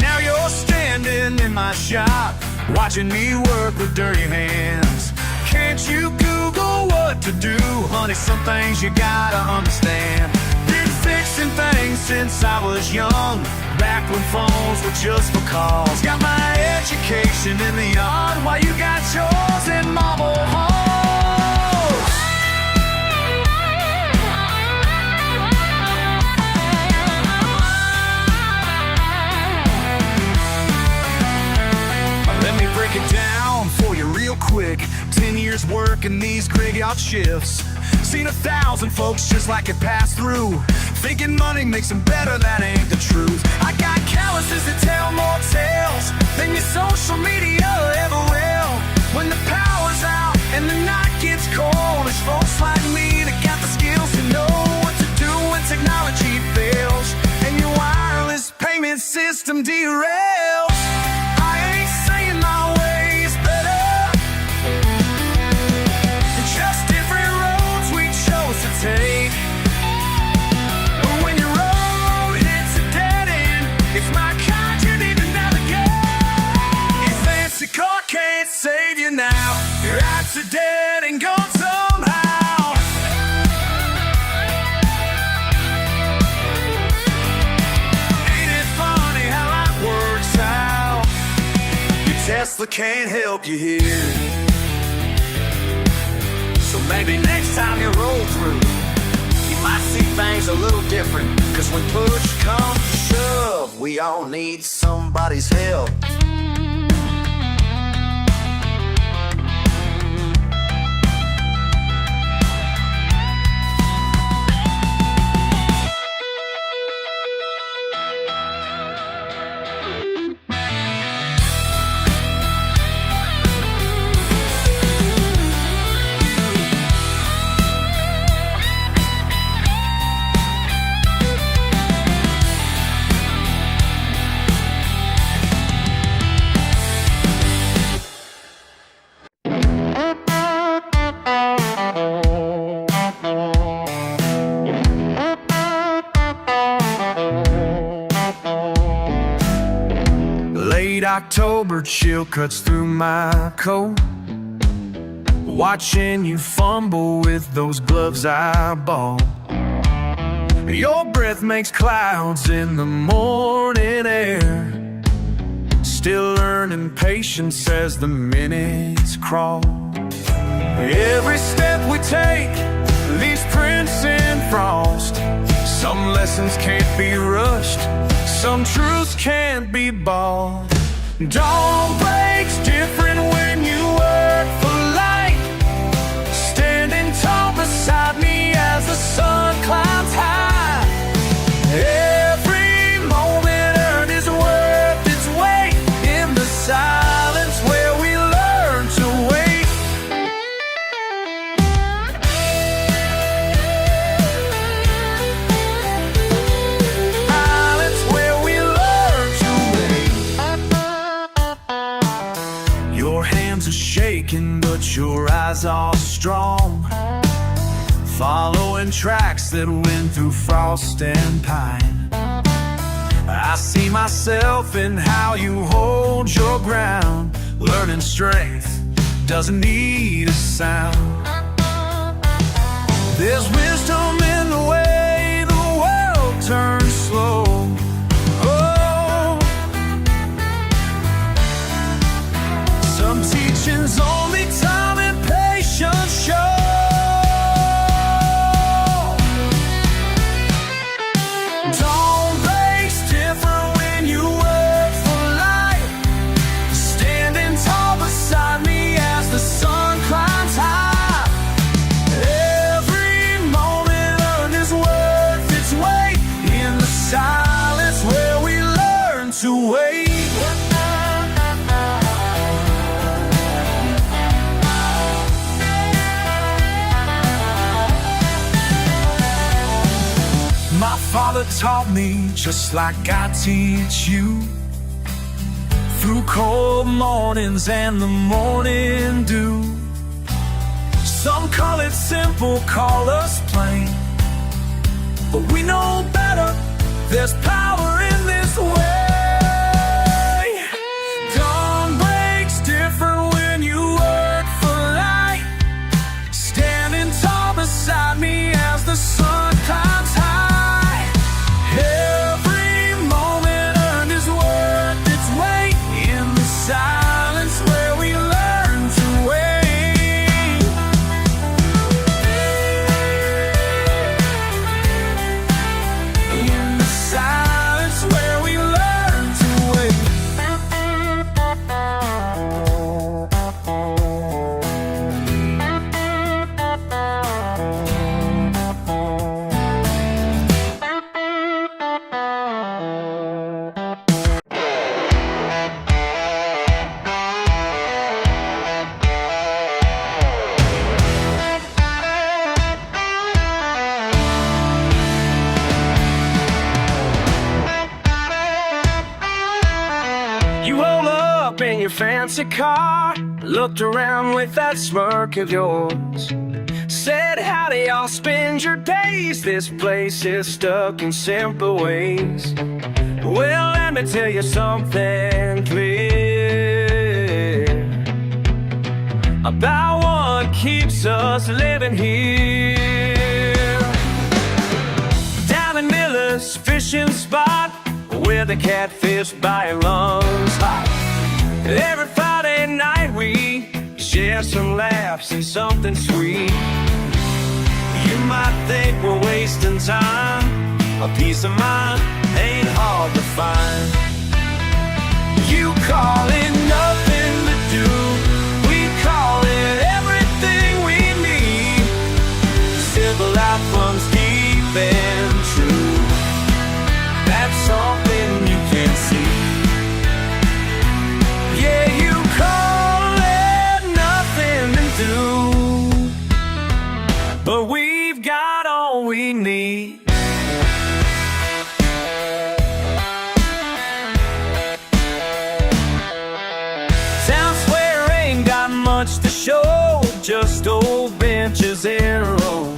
Now you're standing sitting in my shop, watching me work with dirty hands. Can't you Google what to do? Honey, some things you gotta understand. Been fixing things since I was young, back when phones were just for calls. Got my education in the yard while you got yours in marble halls. Let me break it down for you real quick. 10 years working these graveyard shifts. Seen 1,000 folks just like it pass through, thinking money makes them better, that ain't the truth. I got calluses that tell more tales than your social media ever will. When the power's out and the night gets cold, there's folks like me that got the skills to know what to do when technology fails and your wireless payment system derails. I ain't saying my way is better, just different roads we chose to take. But when your road hits a dead end, it's my kind you need to navigate. Your fancy car can't save you now, your apps are dead and gone somehow. Ain't it funny how that works out? Your Tesla can't help you here, so maybe next time you roll through, you might see things a little different. Cause when push comes to shove, we all need somebody's help. October chill cuts through my coat, watching you fumble with those gloves I bought. Your breath makes clouds in the morning air, still learning patience as the minutes crawl. Every step we take leaves prints in frost. Some lessons can't be rushed, some truths can't be bought. Dawn breaks different when you work for light, standing tall beside me as the sun climbs high. Every moment earned is worth its weight in the silence where we learn to wait. Silence where we learn to wait. Your hands are shaking, but your eyes are strong, following tracks that went through frost and pine. I see myself in how you hold your ground, learning strength doesn't need a sound. There's wisdom in the way the world turns slow. Oh, some teachings only time and patience show. Dawn breaks different when you work for light, standing tall beside me as the sun climbs high. Every moment earned is worth its weight in the silence where we learn to wait. My father taught me just like I teach you, through cold mornings and the morning dew. Some call it simple, call us plain, but we know better. There's power in this way. You rolled up in your fancy car, looked around with that smirk of yours, said, how do y'all spend your days? This place is stuck in simple ways. Well, let me tell you something clear about what keeps us living here. Down in Miller's fishing spot, where the catfish by lungs hot. Every Friday night we share some laughs and something sweet. You might think we're wasting time, a peace of mind ain't hard to find. You call it nothing to do, we call it everything we need. Simple life runs deep and true, that's something you can see. Yeah, you call it nothing to do, but we've got all we need. Town square ain't got much to show, just old benches in a row.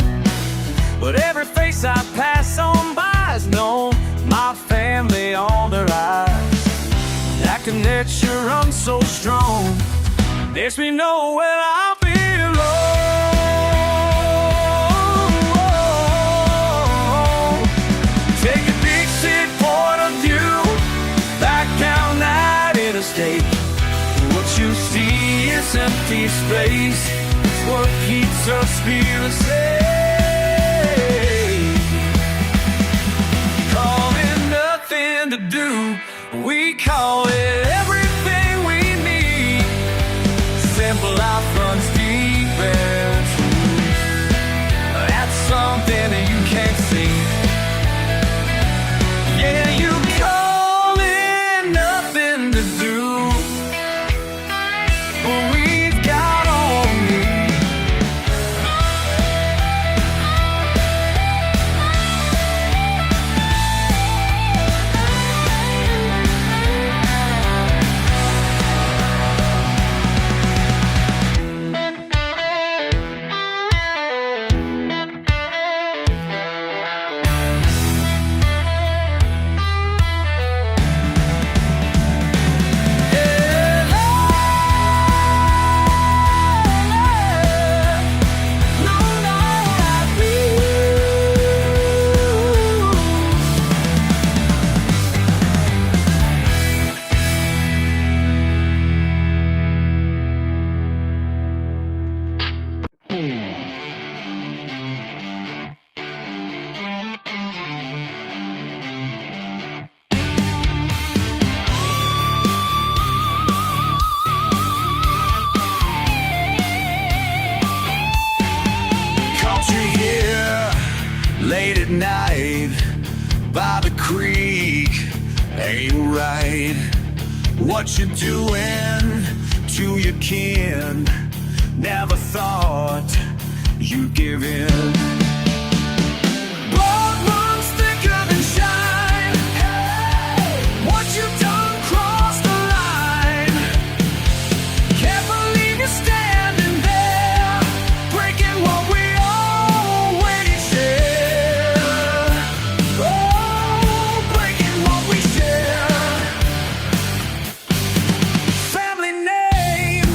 But every face I pass on by's known my family on their eyes. That connection runs so strong, lets me know where I belong. Take a big city point of view, back down that interstate. What you see is empty space, it's what keeps our spirit safe. To do, we call it everything we need. Simple life runs deep and true, that's something that you can't see. Yeah, you call it nothing to do, but we've got all we need. Late at night by the creek ain't right. What you doing to your kin? Never thought you'd give in. Blood runs thicker than shine. Hey, what you done crossed the line. Can't believe you're standing there, breaking what we always share. Oh, breaking what we share. Family name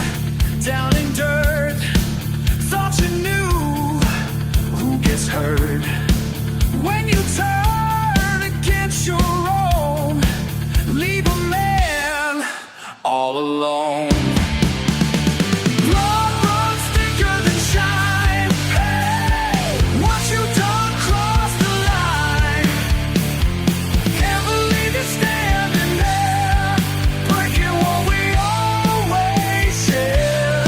down in dirt. Thought you knew who gets hurt when you turn against your own. Leave a man all alone. Blood runs thicker than shine. Hey, what you done crossed the line. Can't believe you're standing there, breaking what we always share.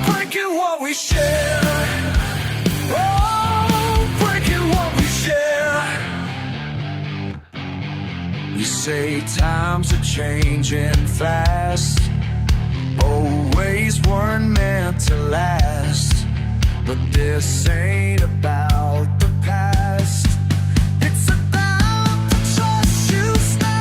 Breaking what we share. Oh, breaking what we share. You say times are changing fast, old ways weren't meant to last. But this ain't about the past, it's about the trust you smashed.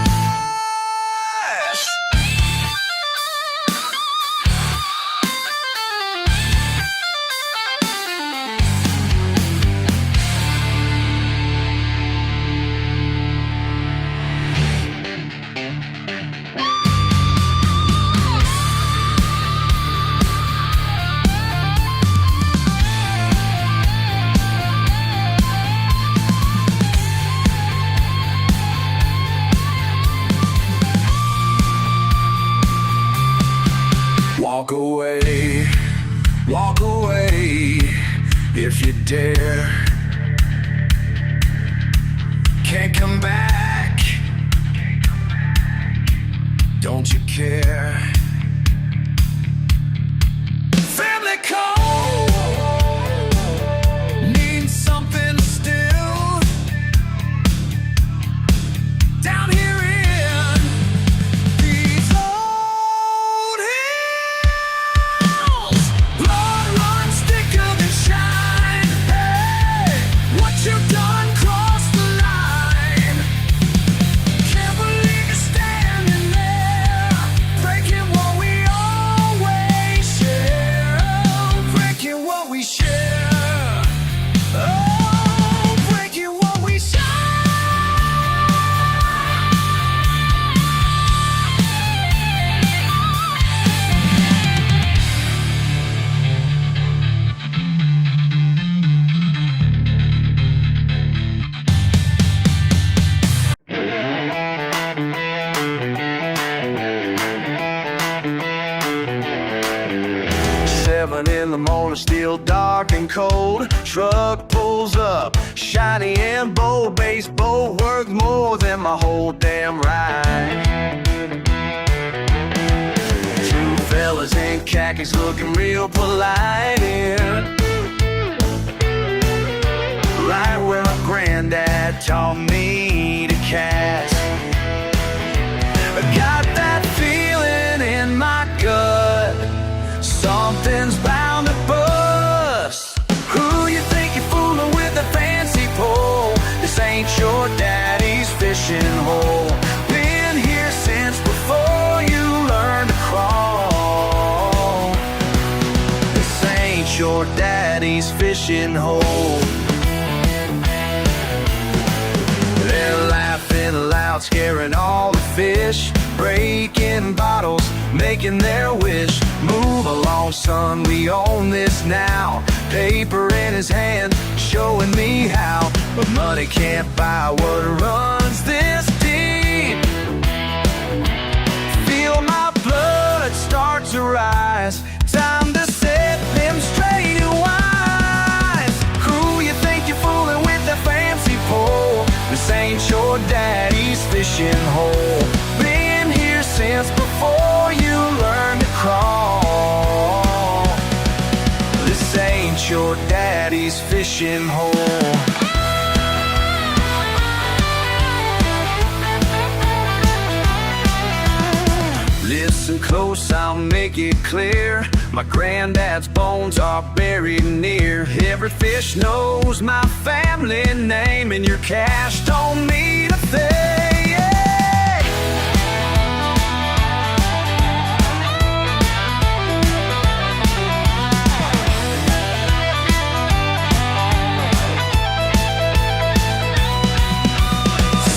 Walk away, walk away if you dare. Can't come back, don't you care? Family call, need something still. Down here in these old hills, blood runs thicker than shine. Hey, what you done crossed the line. Can't believe you're standing there, breaking what we always share. Oh, breaking what we share. Oh, breaking what we share. 7 in the morning, still dark and cold. Truck pulls up, shiny and bold. Base boat worth more than my whole damn ride. Two fellas in khakis looking real polite in right where my granddad taught me to cast. I got that feeling in my gut, something's bound to bust. Who you think you're fooling with a fancy pole? This ain't your daddy's fishing hole. Been here since before you learned to crawl. This ain't your daddy's fishing hole. They're laughing loud, scaring all the fish, breaking bottles, making their wish. Move along, son, we own this now. Paper in his hand, showing me how. But money can't buy what runs this deep. Feel my blood start to rise. Time to set them straight and wise. Who you think you're fooling with that fancy pole? This ain't your daddy's fishing hole. Been here since before you learned to crawl. This ain't your daddy's fishing hole. Listen close, I'll make it clear. My granddad's bones are buried near. Every fish knows my family name, and your cash don't mean a thing.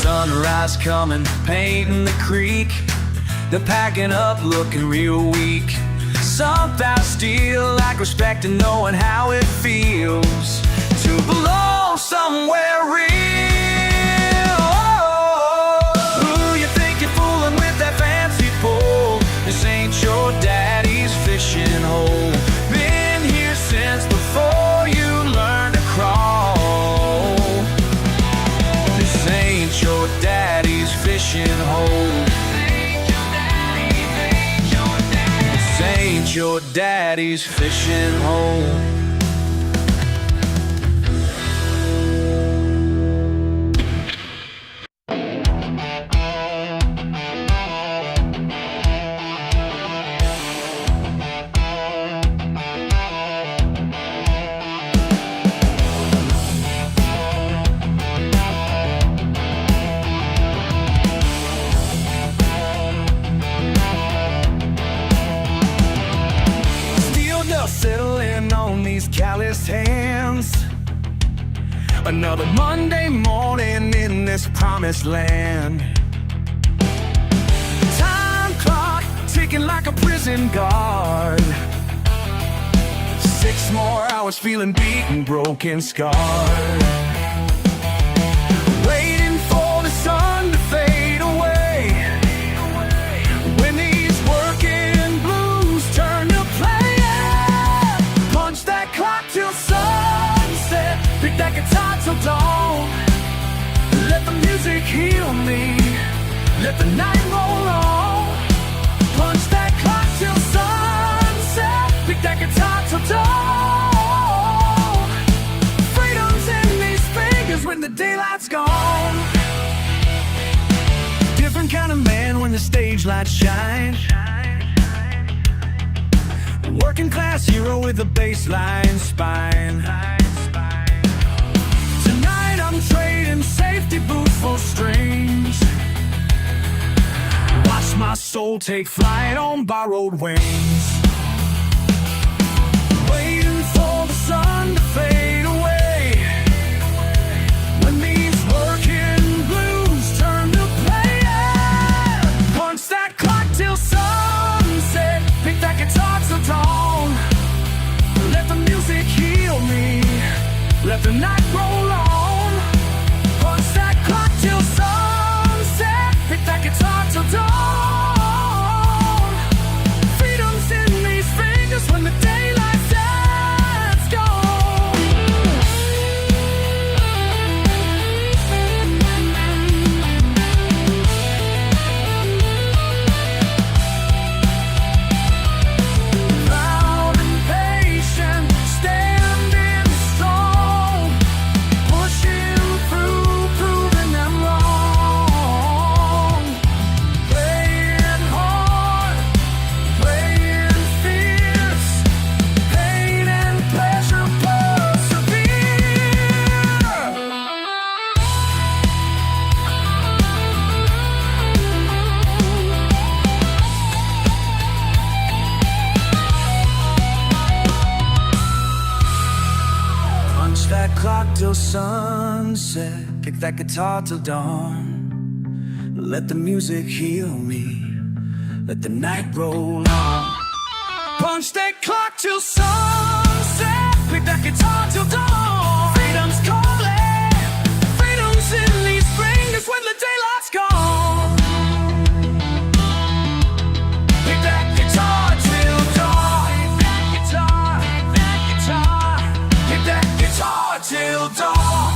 Sunrise coming, painting the creek. They're packing up, looking real weak. Something still like respect and knowing how it feels to belong somewhere real. Who you think you're fooling with that fancy pole? This ain't your daddy's fishing hole. Been here since before you learned to crawl. This ain't your daddy's fishing hole. Ain't your daddy's fishing hole. Settling on these calloused hands. Another Monday morning in this promised land. Time clock ticking like a prison guard. 6 more hours feeling beaten, broken, scarred. Waiting for the sun to fade away. When these working blues turn to music heal me. Let the night roll on. Punch that clock till sunset. Pick that guitar till dawn. Freedom's in these fingers when the daylight's gone. Different kind of man when the stage lights shine. Working class hero with a baseline spine. Tonight I'm trading safety boots for strings. Watch my soul take flight on borrowed wings. Waiting for the sun to fade away. When these working blues turn to play, punch that clock till sunset. Pick that guitar till dawn. Let the music heal me. Let the night roll on. Punch that clock till sunset. Pick that guitar till dawn. Freedom's in these fingers when the daylight sets gone. Proud and patient, standing strong, pushing through, proving them wrong. Playing hard, playing fierce, pain and pleasure persevere. Punch that clock till sunset. Pick that guitar till dawn. Let the music heal me. Let the night roll on. Punch that clock till sunset. Pick that guitar till dawn. Freedom's calling. Freedom's in these fingers when the daylight's gone. Pick that guitar till dawn. Pick that guitar. Pick that guitar. Pick that guitar till dawn.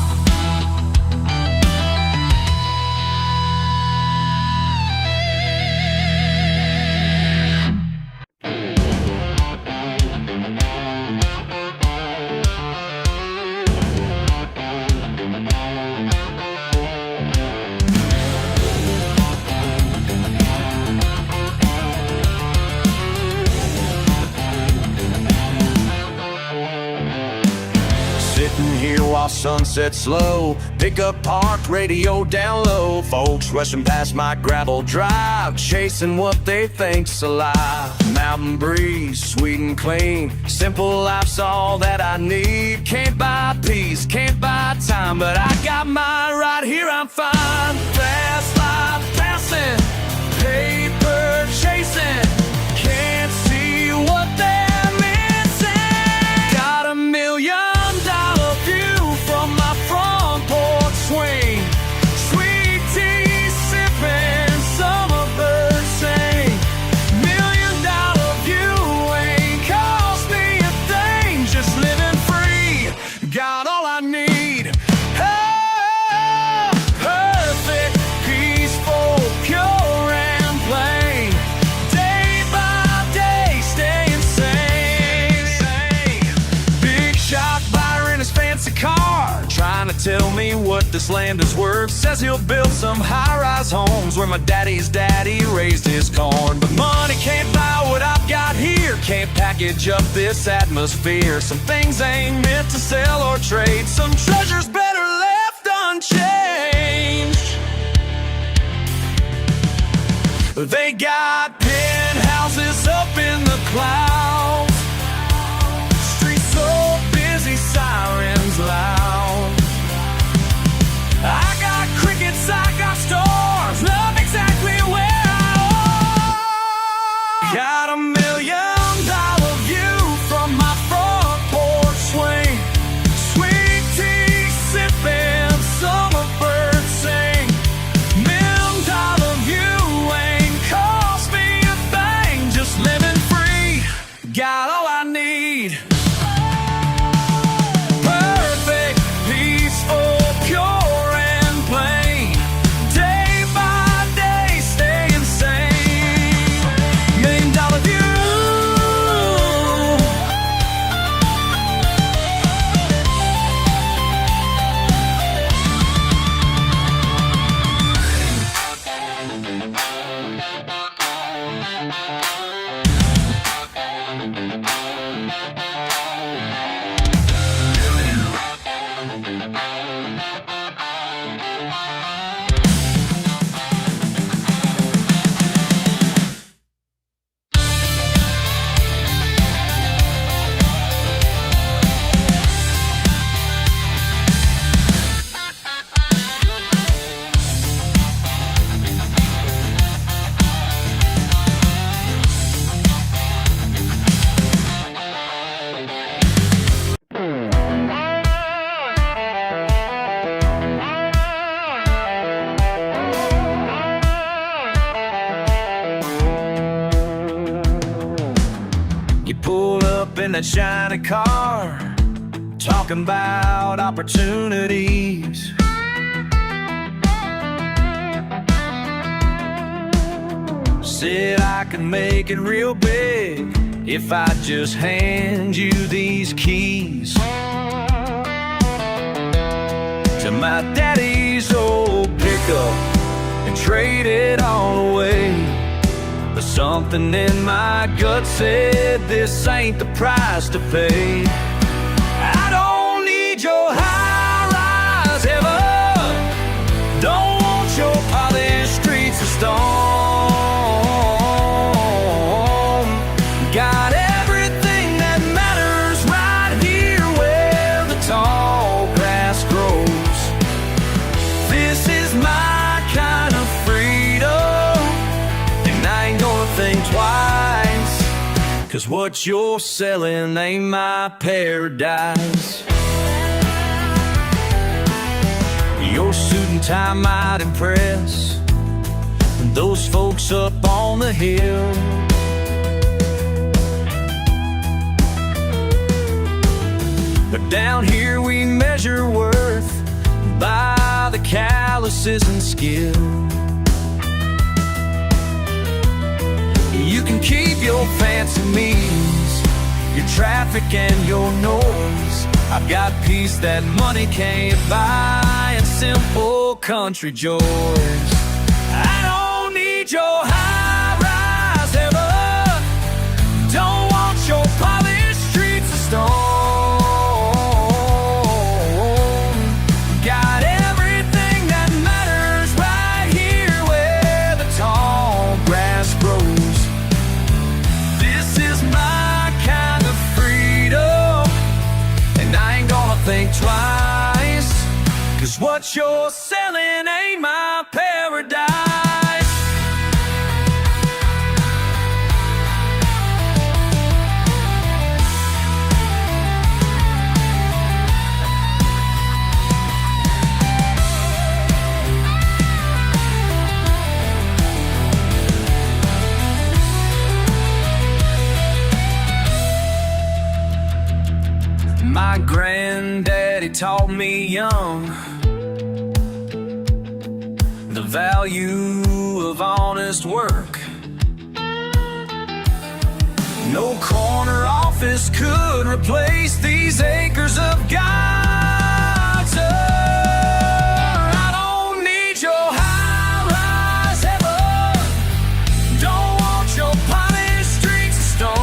Sitting here while sunset's slow. Pick up parked, radio down low. Folks rushing past my gravel drive, chasing what they think's alive. Mountain breeze, sweet and clean. Simple life's all that I need. Can't buy peace, can't buy time, but I got mine right here, I'm fine. Fast life passing, paper chasing. Can't see what they're missing. Got $1 million view from my front porch swing. Sweet tea sipping, summer birds sing. $1 million view ain't cost me a thing. Just living free, got all I need. Oh, perfect, peaceful, pure and plain. Day by day, staying sane. Big shot buyer in his fancy car, trying to tell me what this land is worth. Says he'll build some high-rise homes where my daddy's daddy raised his corn. But money can't buy what I've got here, can't package up this atmosphere. Some things ain't meant to sell or trade, some treasures better left unchanged. They got penthouses up in the clouds, streets so busy, sirens loud. I got crickets, I got stars, love exactly where I are. Got $1 million view from my front porch swing. Sweet tea sipping, summer birds sing. $1 million view ain't cost me a thing. Just living free, got all I need. Perfect, peaceful, pure and plain. You pull up in that shiny car, talking about opportunities. Said I can make it real big if I just hand you these keys to my daddy's old pickup and trade it all away. But something in my gut said this ain't the price to pay. I don't need your high-rise ever, don't want your polished streets of stone. Got everything that matters right here where the tall grass grows. This is my kind of freedom, and I ain't gonna think twice, 'cause what you're selling ain't my paradise. Your suit and tie might impress those folks up on the hill, but down here we measure worth by the calluses and skill. You can keep your fancy means, your traffic and your noise. I've got peace that money can't buy and simple country joys. I don't need your high-rise ever, don't want your polished streets of stone. Got everything that matters right here where the tall grass grows. This is my kind of freedom, and I ain't gonna think twice, 'cause what you're selling ain't my paradise. My granddaddy taught me young the value of honest work. No corner office could replace these acres of God's earth. I don't need your high-rise ever, don't want your polished streets of stone.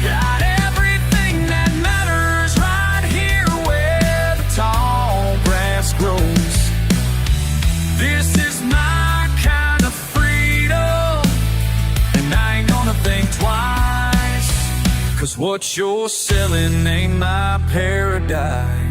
Got everything that matters right here where the tall grass grows. This is my kind of freedom, and I ain't gonna think twice, 'cause what you're selling ain't my paradise.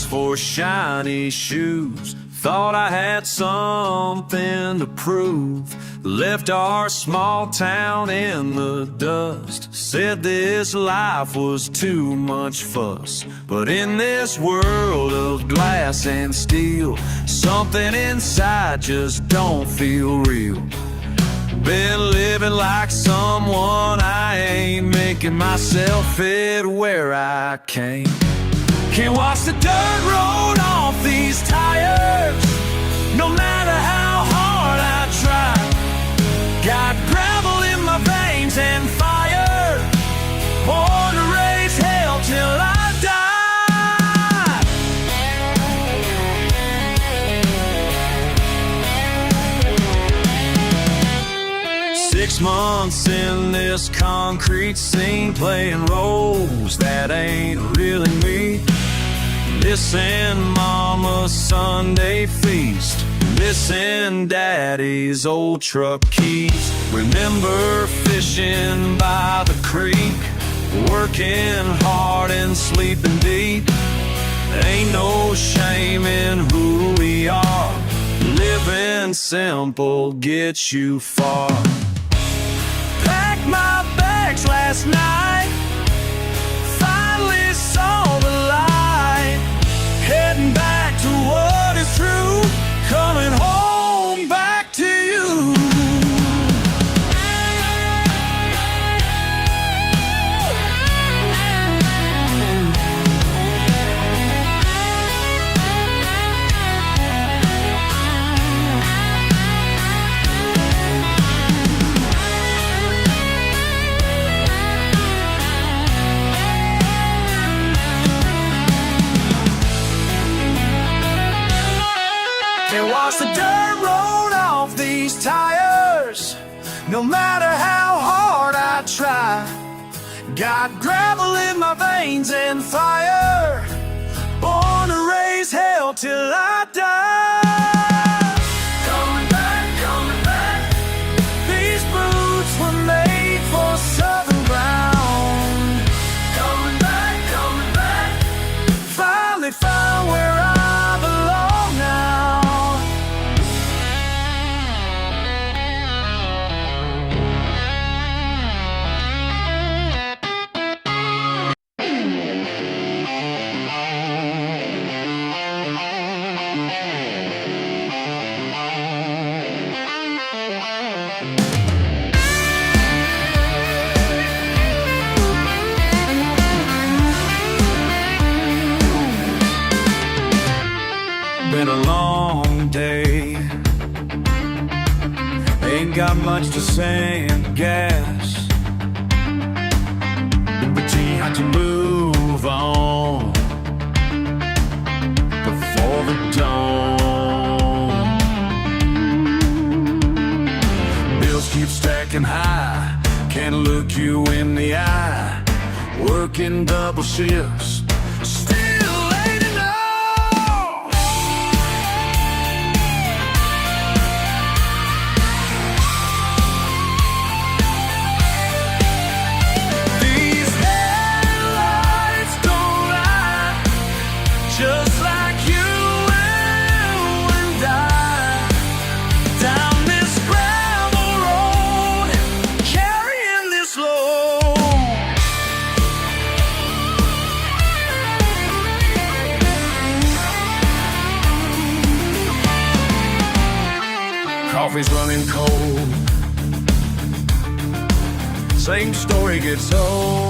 For shiny shoes, thought I had something to prove. Left our small town in the dust, said this life was too much fuss. But in this world of glass and steel, something inside just don't feel real. Been living like someone I ain't, making myself fit where I came. Can't watch the dirt road off these tires, no matter how hard I try. Got gravel in my veins and fire, born to raise hell till I die. 6 months in this concrete scene, playing roles that ain't really me. Missing Mama's Sunday feast, missing Daddy's old truck keys. Remember fishing by the creek, working hard and sleeping deep. Ain't no shame in who we are, living simple gets you far. Packed my bags last night, finally saw the light. Heading back to what is true, coming home back to you. Can't wash the dirt road off these tires, no matter how hard I try. Got gravel in my veins and fire, born to raise hell till I die. Coming back, these boots were made for southern ground. Coming back, finally found where I belong now. Been a long day, ain't got much to say and guess, but you had to move on before the dawn. Bills keep stacking high, can't look you in the eye, working double shifts, still late enough. Just like you and I, down this gravel road, carrying this load. Coffee's running cold, same story gets old.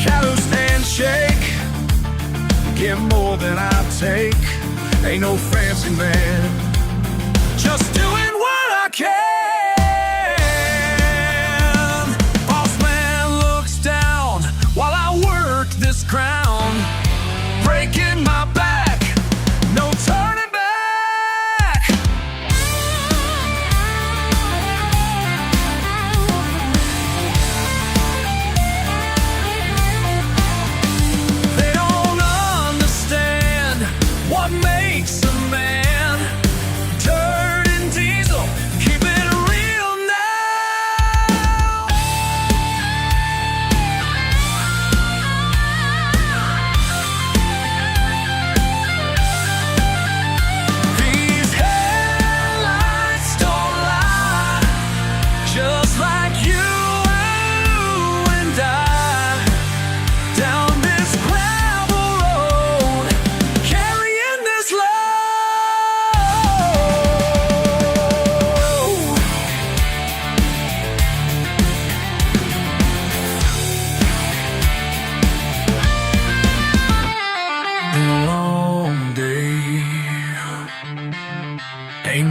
Callous handshake, get more than I take. Ain't no fancy man, just doing what I can. Boss man looks down while I work this crown, breaking my back, no turning back. What makes a man? Dirt and diesel, keep it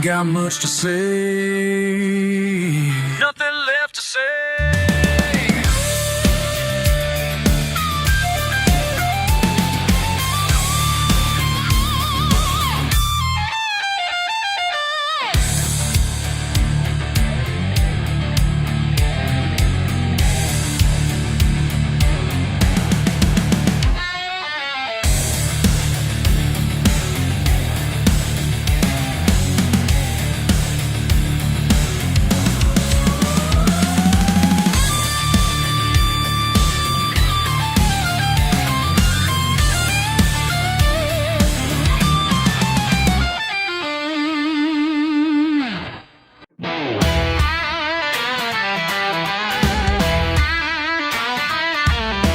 Ain't got much to say. Nothing left to say.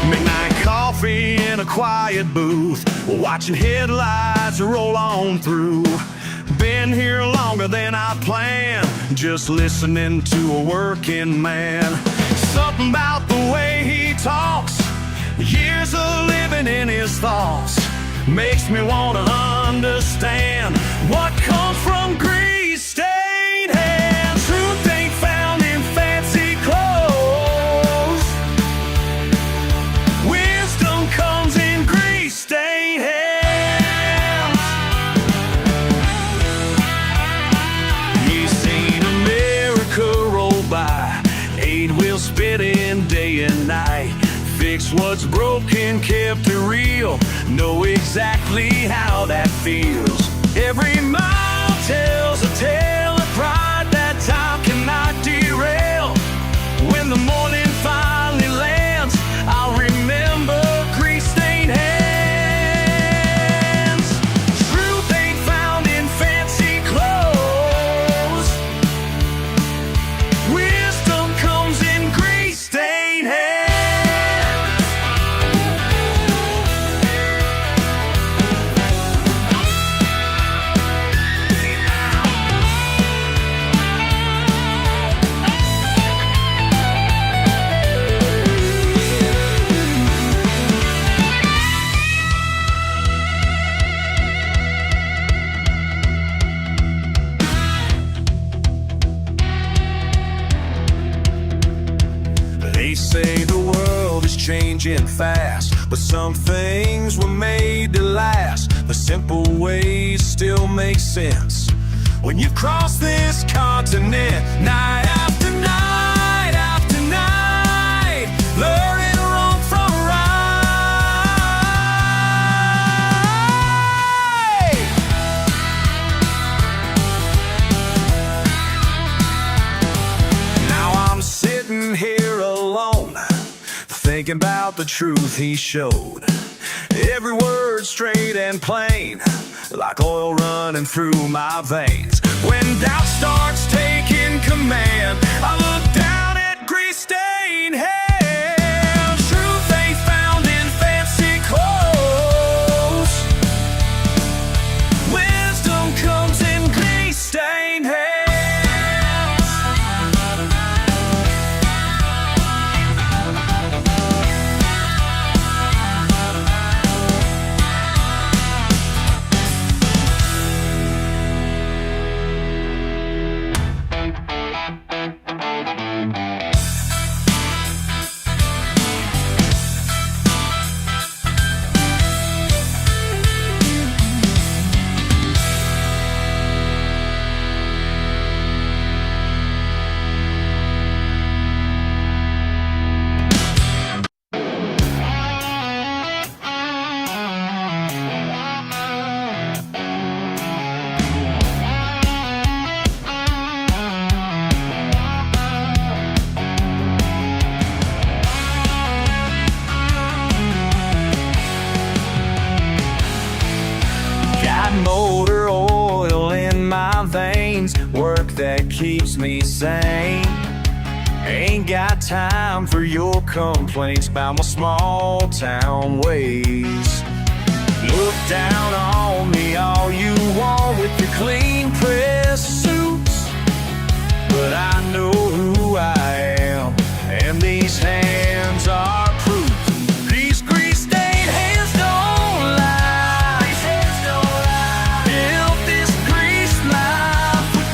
Midnight coffee in a quiet booth, watching headlights roll on through. Been here longer than I planned, just listening to a working man. Something about the way he talks, years of living in his thoughts, makes me want to understand what comes from grease-stained hands. Truth ain't found in fancy clothes, wisdom comes in grease-stained hands. He's seen America roll by, eight-wheel spinning day and night. Fix what's broken, kept it real, know exactly how that feels. Every mile tells a tale of pride that time cannot derail. When the morning finally lands, I'll remember grease-stained hands. Truth ain't found in fancy clothes, wisdom comes in grease-stained hands. They say the world is changing fast, but some things were made to last. The simple ways still make sense when you cross this continent. Night after night after night, learning wrong from right. Now I'm sitting here alone, thinking about the truth he showed. Every word straight and plain, like oil running through my veins. When doubt starts taking command, I look down at grease-stained hands. Truth ain't found in fancy clothes, wisdom comes in grease-stained hands. Motor oil in my veins, work that keeps me sane. Ain't got time for your complaints about my small town ways. Look down on me all you want with your clean press suits, but I know who I am, and these hands are proof. These grease-stained hands don't lie. Built this grease life with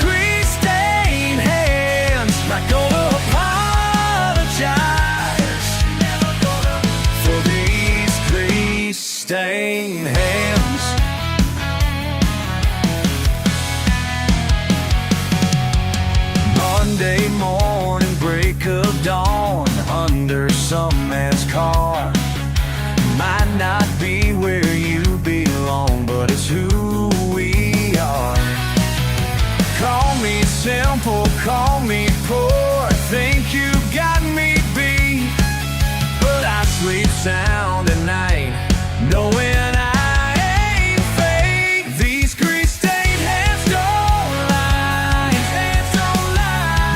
sound at night, knowing I ain't fake. These grease-stained hands don't lie.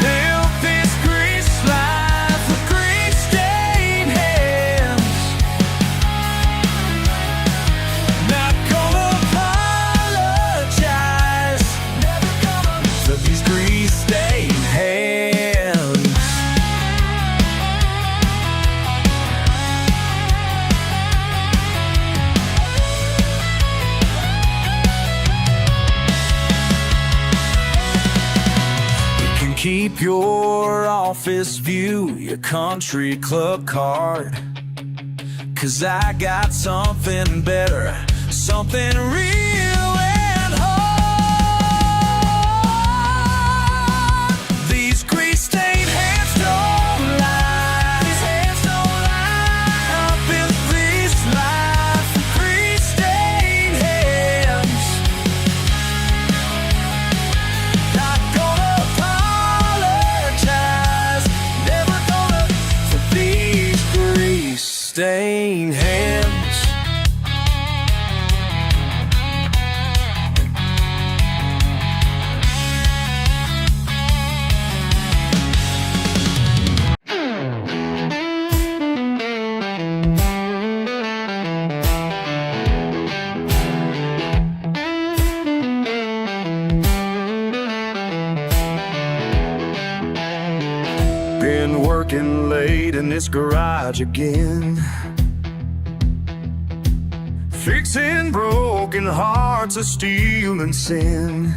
Live this grease life with grease-stained hands. Not gonna apologize for these grease-stained hands. Keep your office view, your country club card, 'cause I got something better, something real and hard. These grease-stained hands don't lie. These hands don't lie. Up in this life, grease-stained hands. Not gonna stained hands. Been working late in this garage again, fixing broken hearts of steel and sin.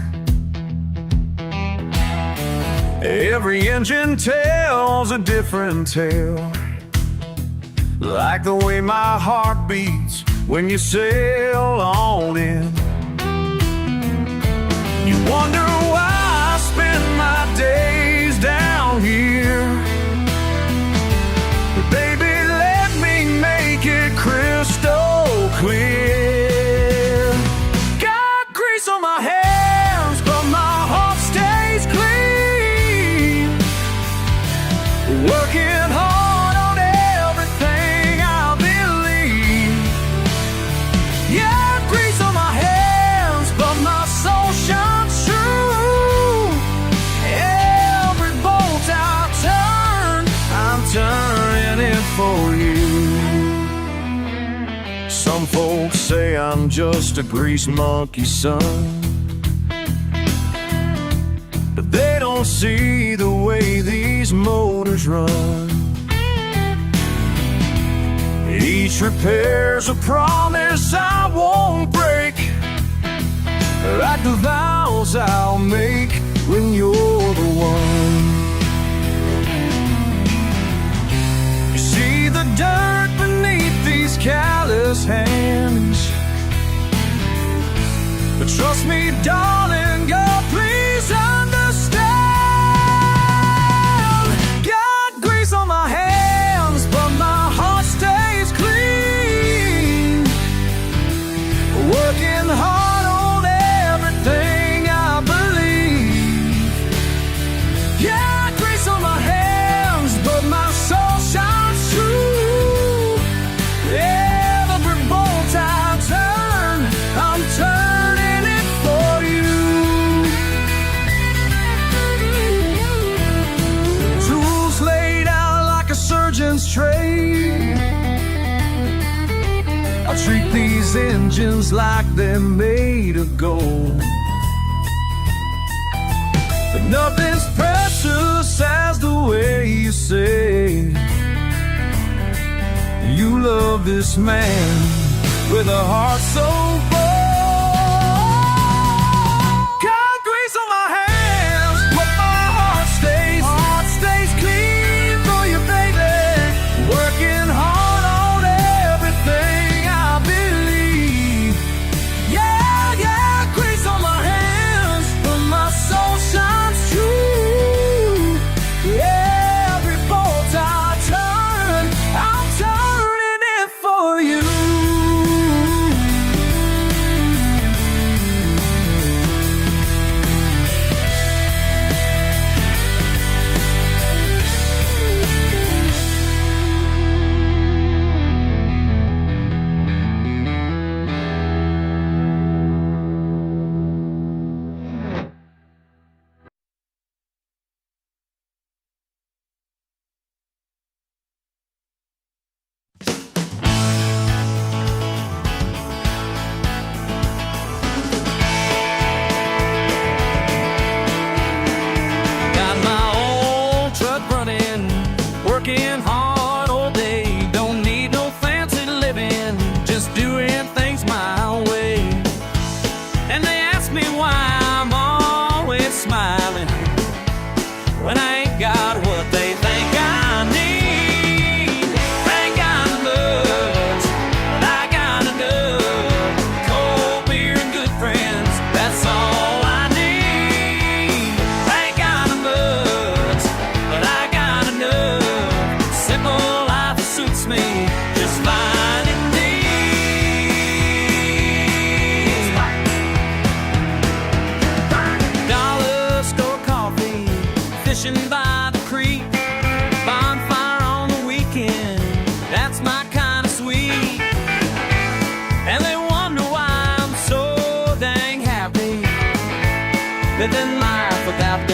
Every engine tells a different tale, like the way my heart beats when you sail on in. You wonder why I spend my days down here, but baby, let me make it crystal clear. Got grease on my hands, but my heart stays clean. Working hard on everything I believe. Yeah, grease on my hands, but my soul shines true. Every bolt I turn, I'm turning it for you. Some folks say I'm just a grease monkey, son, but they don't see the way these motors run. Each repair's a promise I won't break, like the vows I'll make when you're the one. You see the dirt beneath these callous hands, but trust me, darling, God, please understand. Got grease on my hands, but my heart stays clean. Working hard on everything I believe. Yeah, grease on my hands, but my soul shines true. Every bolt I turn, I'm turning it for you. Tools laid out like a surgeon's tray. I treat these engines like they're made of gold, but nothing's precious as the way you say you love this man with a heart so bold. Got grease on my hands, but my heart stays clean for you, baby. Working hard on everything I believe. Yeah, grease on my hands, but my soul shines true. Every bolt I turn, I'm turning it for you.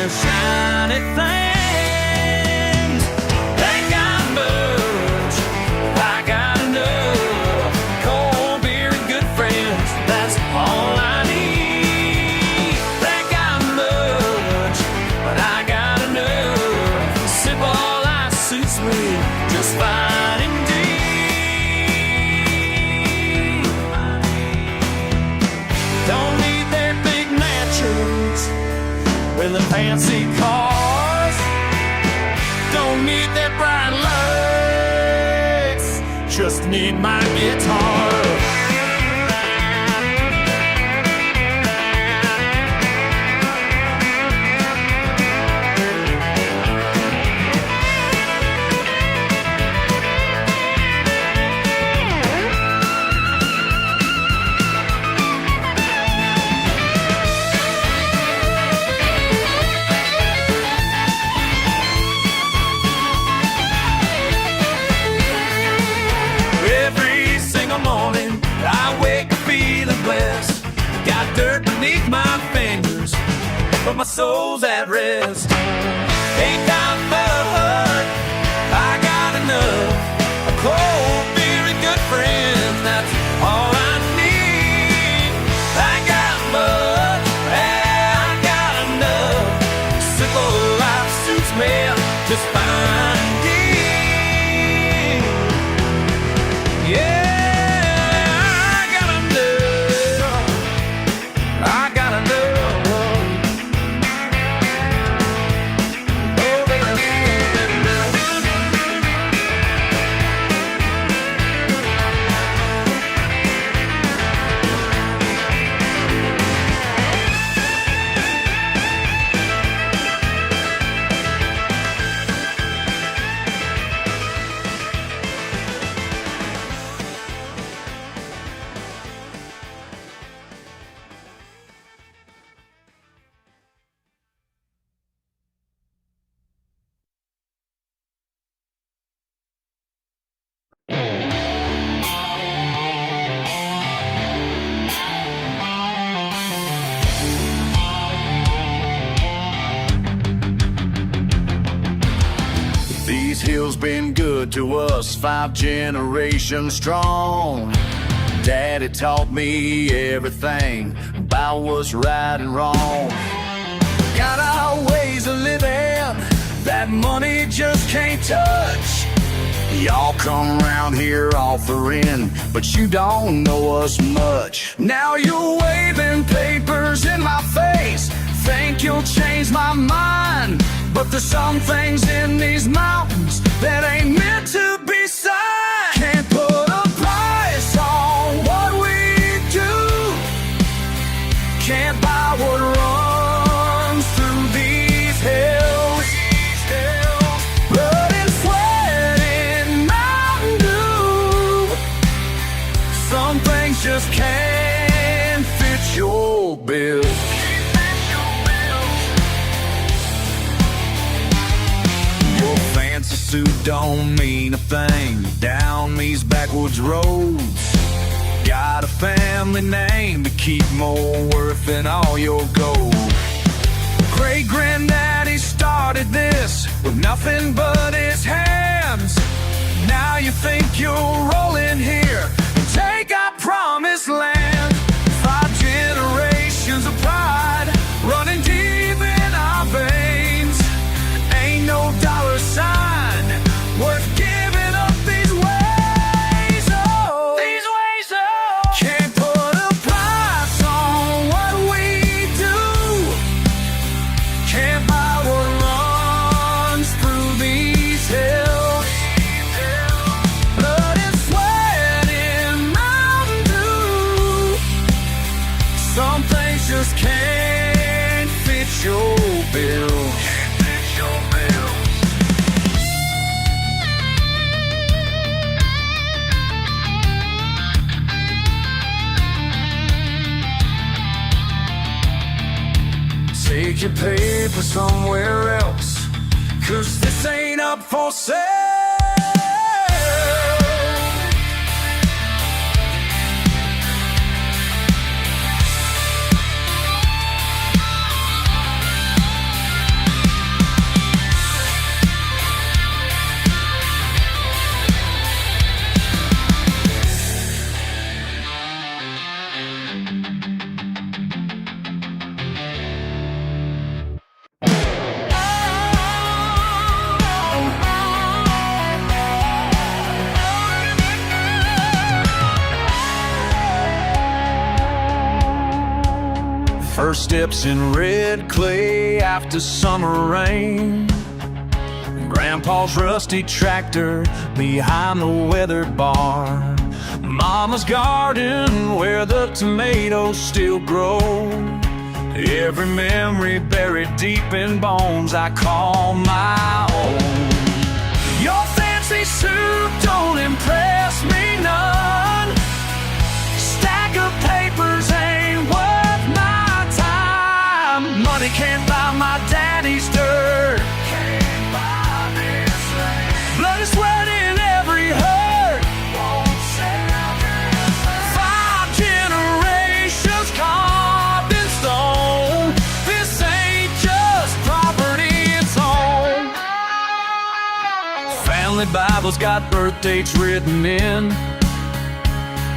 their shiny things. Ain't got much, I got enough. Cold beer and good friends, that's all I need. Ain't got much, but I got enough. Simple life suits me just fine indeed. Don't need their big mansions with the fancy cars. Don't need their bright lights, just need my guitar. Morning, I wake up feeling blessed. Got dirt beneath my fingers, but my soul's at rest. Ain't got much, I got enough. A cold beer and good friends, that's all I need. I got much, I got enough. Simple life suits me just fine. Yeah. These hills been good to us, 5 generations strong. Daddy taught me everything about what's right and wrong. Got our ways of living that money just can't touch. Y'all come around here offering, but you don't know us much. Now you're waving papers in my face, think you'll change my mind. But there's some things in these mountains that ain't meant to be signed. Can't put a price on what we do. Can't buy what runs through these hills. Blood and sweat in Mountain Dew. Some things just can't fit your bill. Fancy suit don't mean a thing down these backwoods roads. Got a family name to keep more worth than all your gold. Great granddaddy started this with nothing but his hands. Now you think you'll roll in here and take our promised land. 5 generations of pride running deep in our veins. Ain't no dollar sign worth giving up these ways, oh. These ways, oh. Can't put a price on what we do. Can't buy what runs through these hills. Blood and sweat in Mountain Dew. Some things just can't fit your bill. Take your paper somewhere else, 'cause this ain't up for sale. First steps in red clay after summer rain. Grandpa's rusty tractor behind the weathered barn. Mama's garden where the tomatoes still grow. Every memory buried deep in bones I call my own. Your fancy suit don't impress me none. Stack of papers ain't worth my time. Money can't buy my daddy's dirt. Can't buy this land. Blood and sweat in every hurt. Won't sell this land. 5 generations carved in stone. This ain't just property, it's home. Family Bible's got birth dates written in,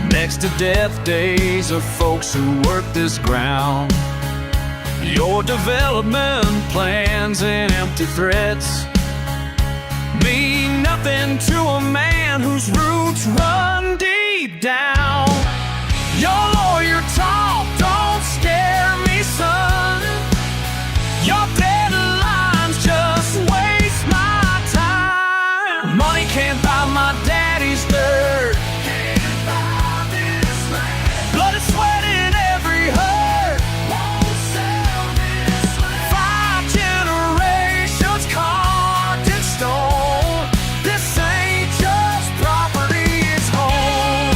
next to death days of folks who work this ground. Your development plans and empty threats mean nothing to a man whose roots run deep down. Your lawyer talk don't scare me, son. Your deadlines just waste my time. Money can't buy my daddy's dirt. Can't buy this land. Blood and sweat in every hurt. Won't sell this land. 5 generations carved in stone. This ain't just property, it's home.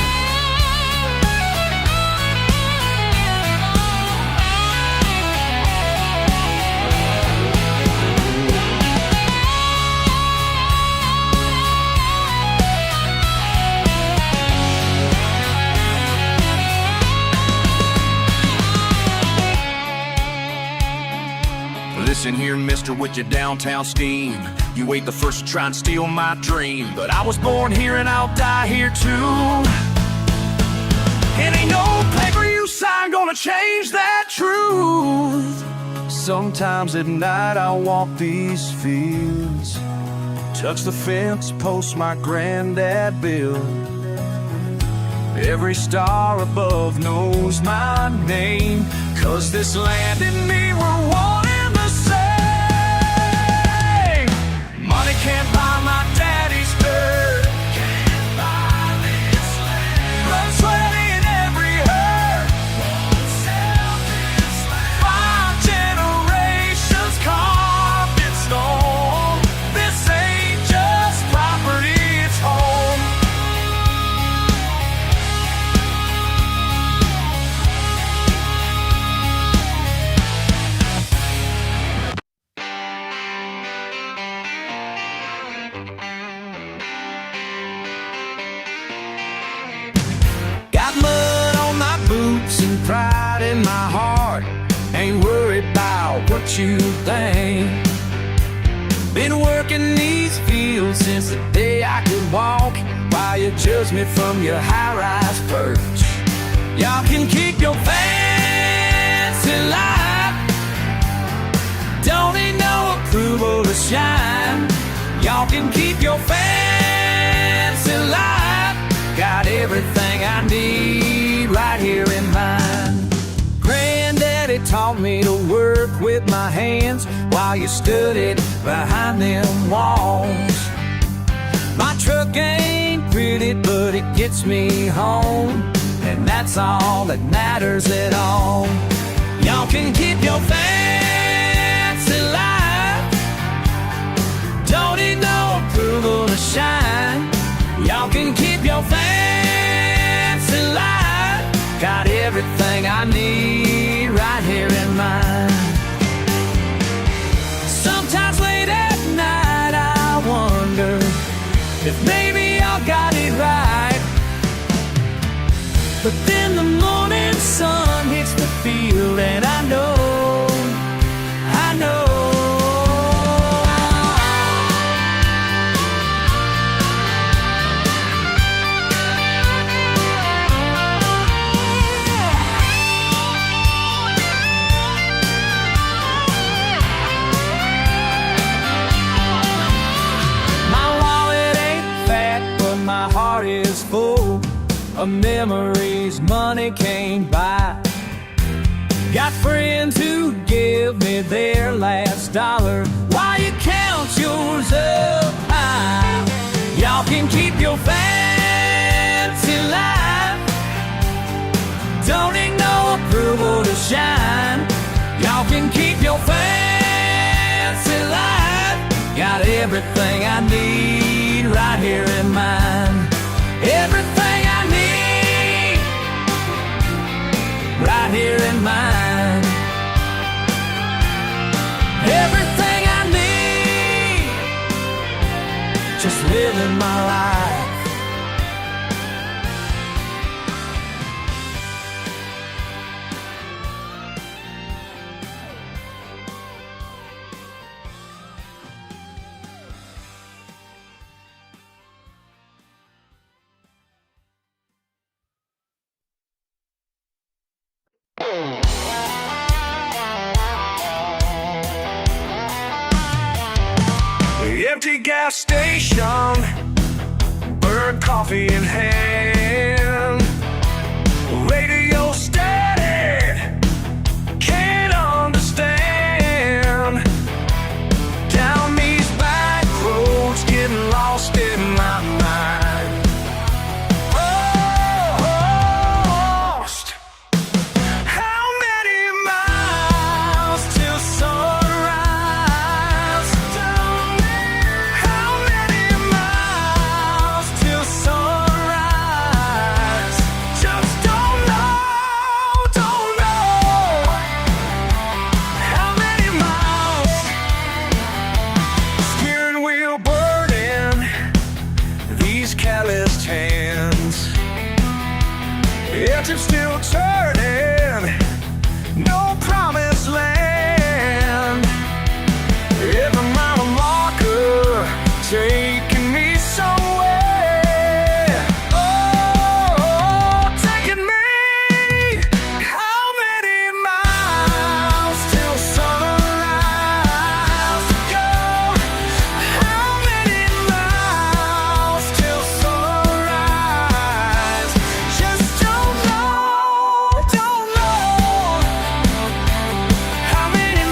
Listen here, mister, with your downtown scheme. You ain't the first to try and steal my dream, but I was born here and I'll die here too. And ain't no paper you sign gonna change that truth. Sometimes at night I walk these fields, touch the fence, post my granddad built. Every star above knows my name, 'cause this land and me were one and the same. Money can't buy my daddy's dirt. Can't buy this land. Blood, sweat in every hurt. Won't sell this land. 5 generations carved in stone. This ain't just property, it's home. Got mud on my boots and pride in my heart. Ain't worried about what you think. Been working these fields since the day I could walk, while you judge me from your high-rise perch. Y'all can keep your fancy life. Don't need no approval to shine. Y'all can keep your fancy life. Got everything I need right here in mind. Granddaddy taught me to work with my hands while you studied behind them walls. My truck ain't pretty, but it gets me home, and that's all that matters at all. Y'all can keep your fancy life. Don't need no approval to shine. Y'all can keep your fancy life. Got everything I need right here in mind. Sometimes late at night I wonder if maybe I got it right. But then the morning sun hits the field and I know. Of memories money can't buy. Got friends who give me their last dollar while you count yours up high. Y'all can keep your fancy life, don't need no approval to shine. Y'all can keep your fancy life, got everything I need right here in mine. Everything I need right here in mine. Everything I need, just living my life. The empty gas station, burnt coffee in hand, radio steady, can't understand. Down these back roads, getting lost in my mind. Lost. How many miles till sunrise? How many miles till sunrise? Just don't know, don't know. How many miles? Steering wheel burning, these calloused hands. Engine still turning, no promised land. Every mile marker taking me somewhere. Oh, taking me. How many miles till sunrise to go? How many miles till sunrise? Just don't know, don't know. How many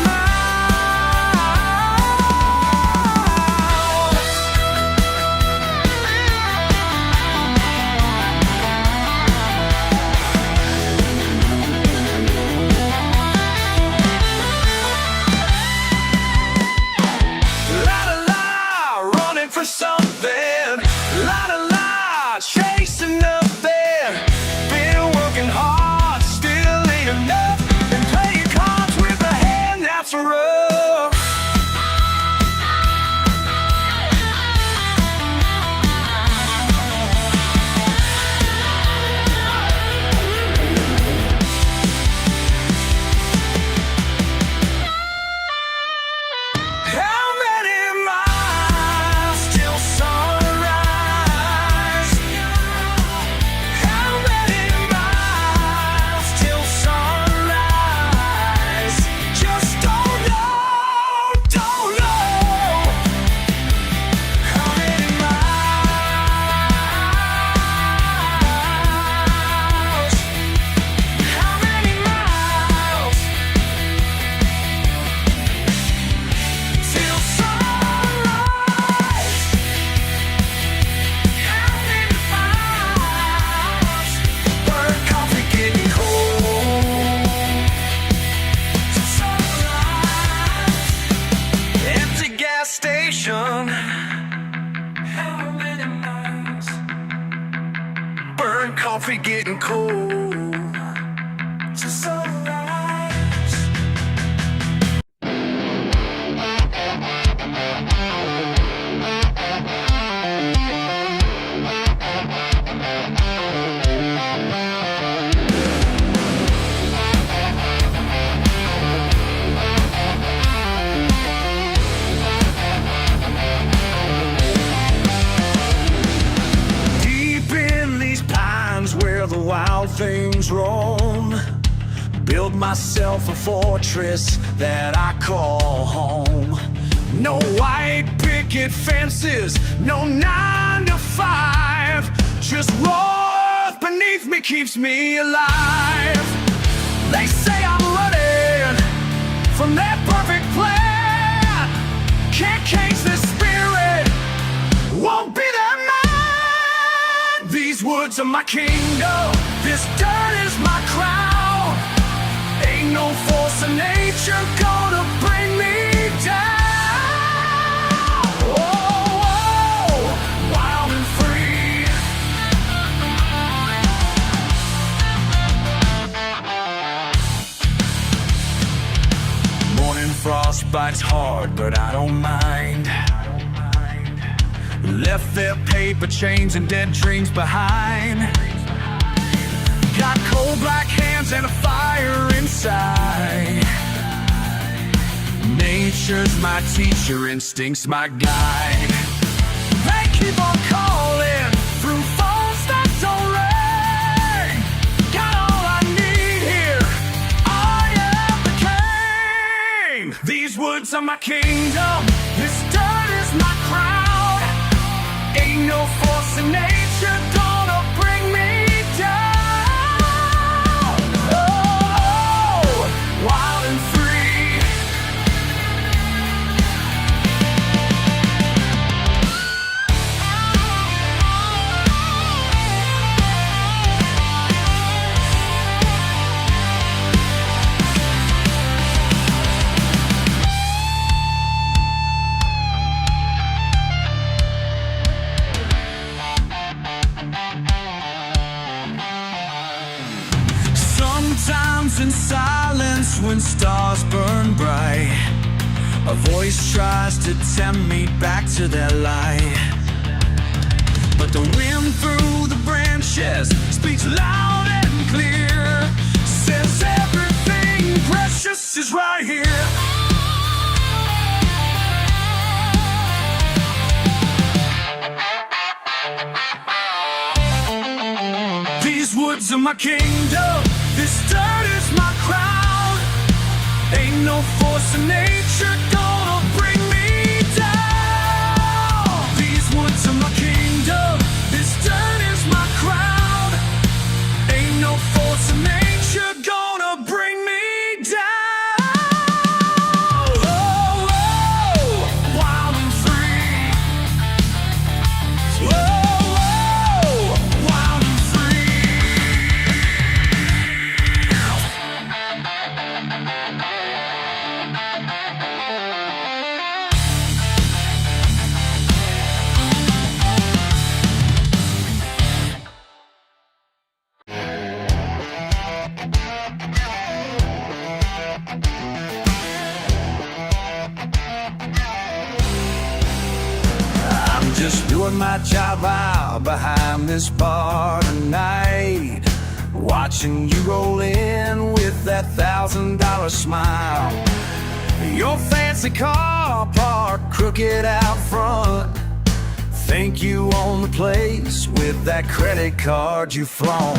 La la la, running for something. La la la, chasing nothing. Been working hard, still ain't enough. And playing cards with a hand that's rough. How many miles till sunrise? How many miles till sunrise? Just don't know, don't know. How many miles? How many miles till sunrise? How many miles? Burnt coffee getting cold till sunrise. Empty gas station. How many miles? Burnt coffee getting cold till sunrise. Deep in these pines where the wild things roam, build myself a fortress that I call home. No white picket fences, no 9 to 5. Just roar beneath me keeps me alive. They say I'm running from that perfect plan. Can't cage this spirit, won't be that man. These woods are my kingdom, this dirt is my crown. Ain't no force of nature gonna bring me down. Frost bites hard, but I don't mind. Left their paper chains and dead dreams behind. Got cold black hands and a fire inside. Nature's my teacher, instincts my guide. They keep on calling through phones that don't ring. Got all I need here, I am the king. These woods are my kingdom, this dirt is my crown. Ain't no force in nature gonna bring me down. Oh, wild and free. Sometimes in silence when stars burn bright, a voice tries to tempt me back to that light. But the wind through the branches speaks loud and clear, says everything precious is right here. These woods are my kingdom, this dirt is my crown. Ain't no force in nature gonna bring me down. These woods are my kingdom, this dirt is my crown. Ain't no force in nature gonna bring me down. Oh, oh, wild and free. Oh, oh, wild and free. I'm just doing my job out behind this bar tonight, watching you roll in with that $1,000 smile. Your fancy car parked crooked out front. Think you own the place with that credit card you've flown.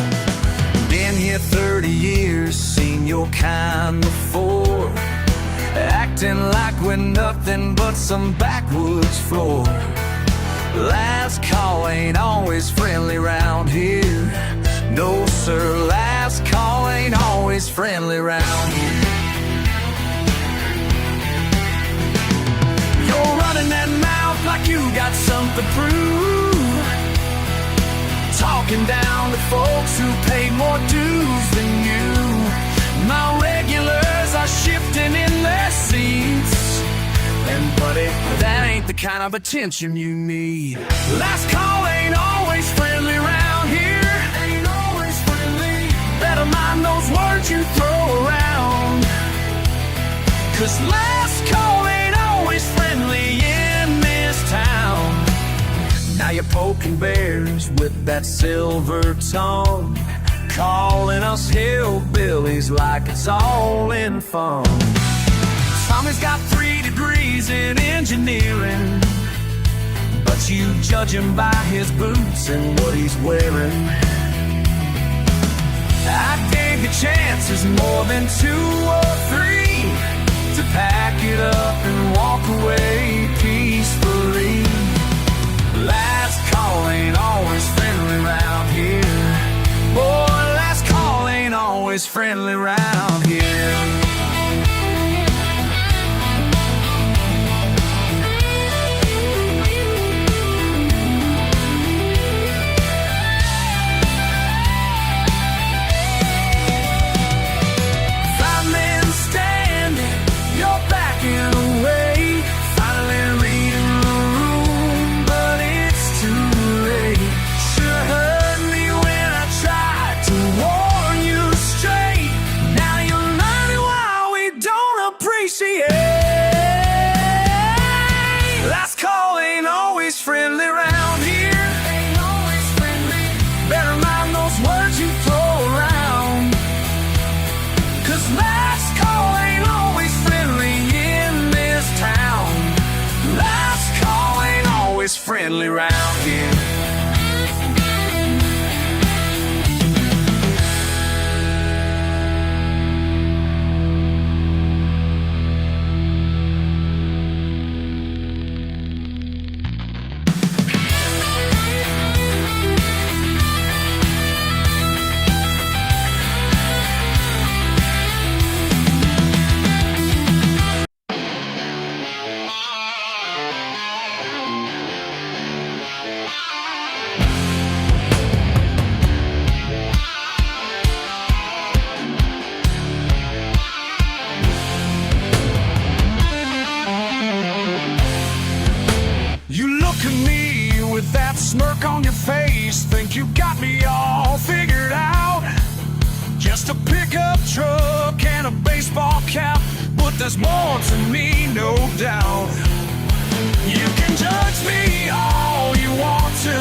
Been here 30 years, seen your kind before, acting like we're nothing but some backwoods floor. Last call ain't always friendly round here. No sir, last call ain't always friendly round here. You're running that mouth like you got something to prove, talking down to folks who pay more dues than you. My regulars are shifting in their seats, and buddy, that ain't the kind of attention you need. Last call ain't always friendly around here. Ain't always friendly. Better mind those words you throw around, 'cause last call ain't always friendly in this town. Now you're poking bears with that silver tongue, calling us hillbillies like it's all in fun. Tommy's got 3 degrees in engineering, but you judge him by his boots and what he's wearing. I think the chance is more than 2 or 3 to pack it up and walk away peacefully. Last call ain't always friendly round here. Boy, last call ain't always friendly round here. deadly round here. That smirk on your face, think you got me all figured out. Just a pickup truck and a baseball cap, but there's more to me, no doubt. You can judge me all you want to,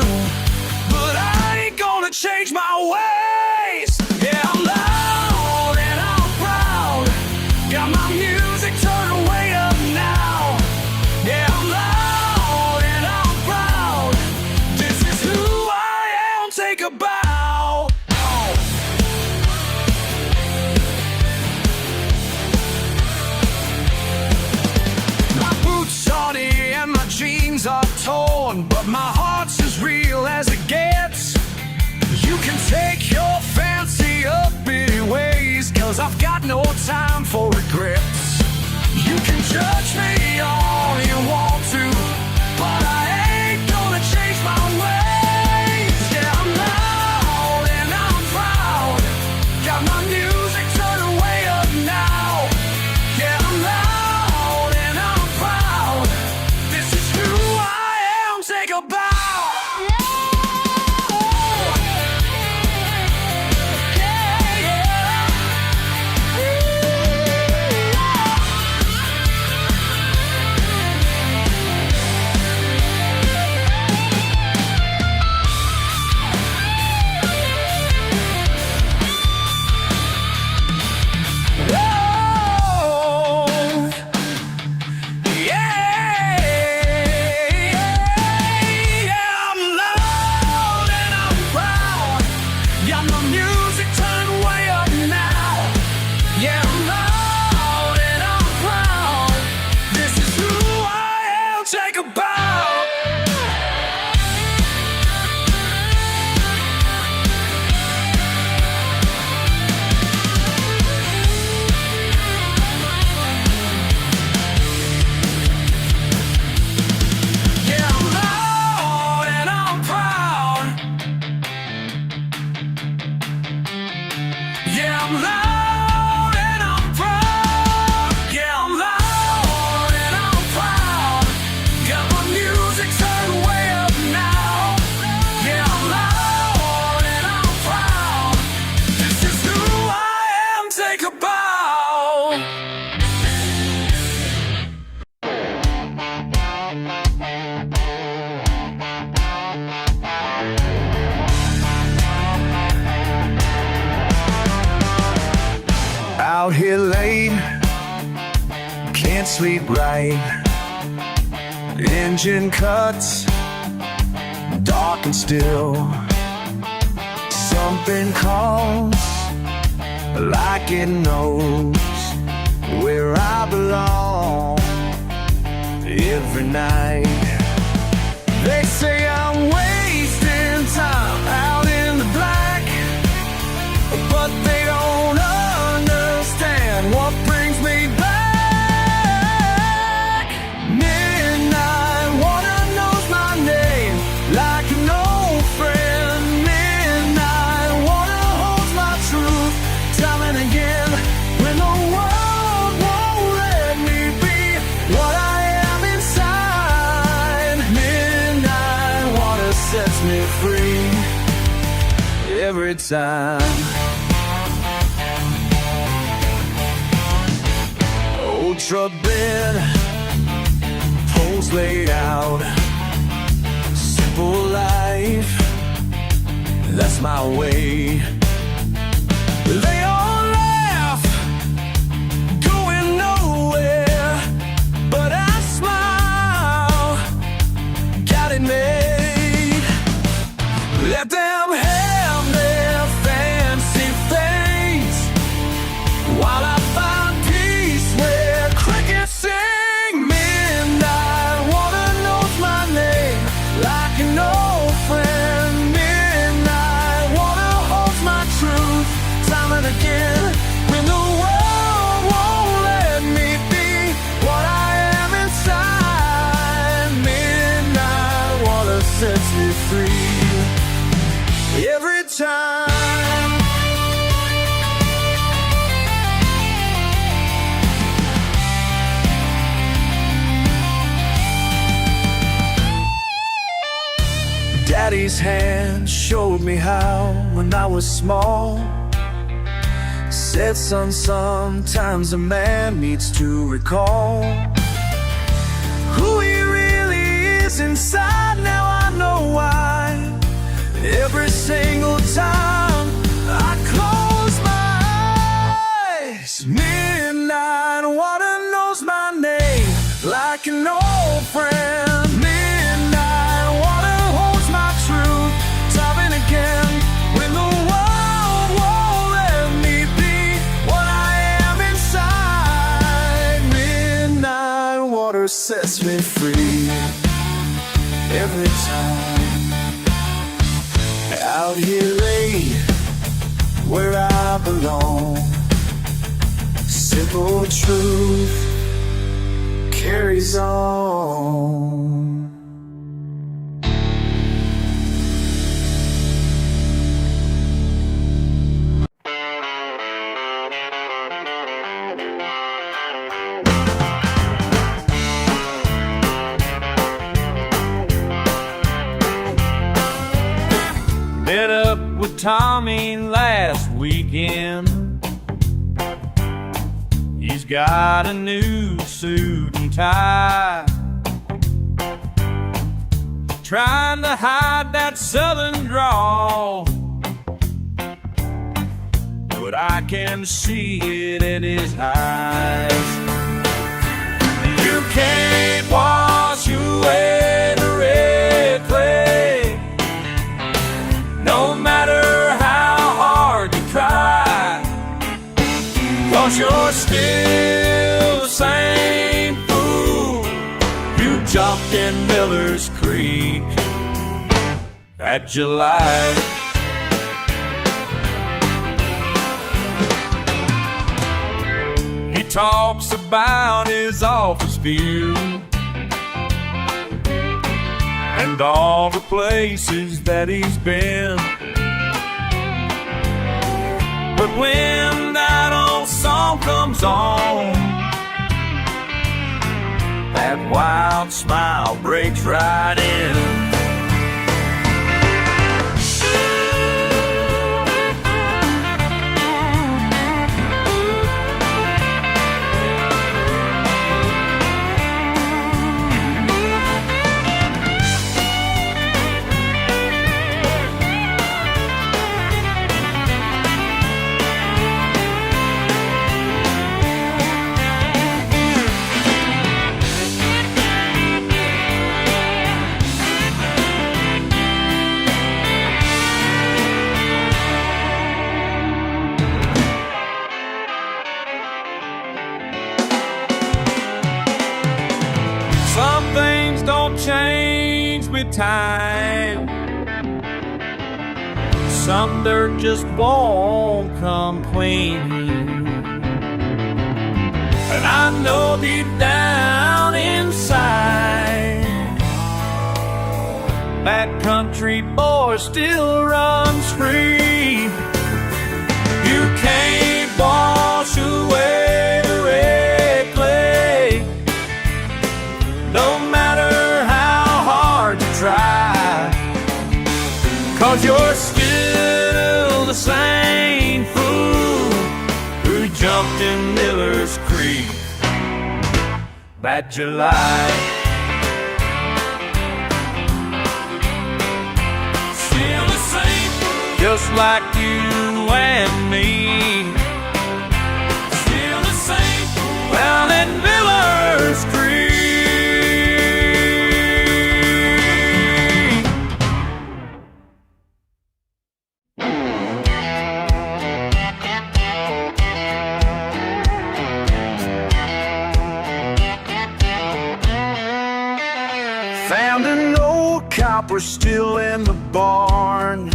but I ain't gonna change my ways. Yeah, I'm loud and I'm proud, got my music turned way up now. Yeah, I'm loud. Take a bow. Oh. My boots are dirty and my jeans are torn, but my heart's as real as it gets. You can take your fancy uppity ways, 'cause I've got no time for regrets. You can judge me all you want to, but I ain't gonna change my ways. My music turned way up now. Yeah, I'm loud and I'm proud. This is who I am. Take a bow. Out here late, can't sleep right. Engine cuts, dark and still. Something calls, like it knows where I belong. Every night they say I'm wasting time out in the black, but they don't understand what brings me back. Midnight water knows my name like an old friend. Midnight water holds my truth time and again. When the world won't let me be what I am inside, midnight water sets me free every time. Old truck bed, poles laid out. Simple life, that's my way. They all laugh, going nowhere, but I smile, got it made. time. Daddy's hand showed me how when I was small. Said, son, sometimes a man needs to recall who he really is inside. Now I know why. Every single time I close my eyes, midnight water knows my name like an old friend. Midnight water holds my truth time and again. When the world won't let me be what I am inside, midnight water sets me free every time. Out here late where I belong, simple truth carries on. Met up with Tommy last weekend. He's got a new suit and tie, trying to hide that southern drawl, but I can see it in his eyes. You can't wash away the red clay, no matter how hard you try, 'cause you're still the same fool who jumped in Miller's Creek that July. He talks about his office view and all the places that he's been. But when that old song comes on, that wild smile breaks right in. Some things don't change with time. Some dirt just won't come clean. And I know deep down inside that country boy still runs free. You can't wash away the red clay, no matter how hard you try, 'cause you're still the same fool who jumped in Miller's Creek that July. Still the same fool, just like you and me. Still the same fool down in Miller's Creek. Found an old copper still in the barn,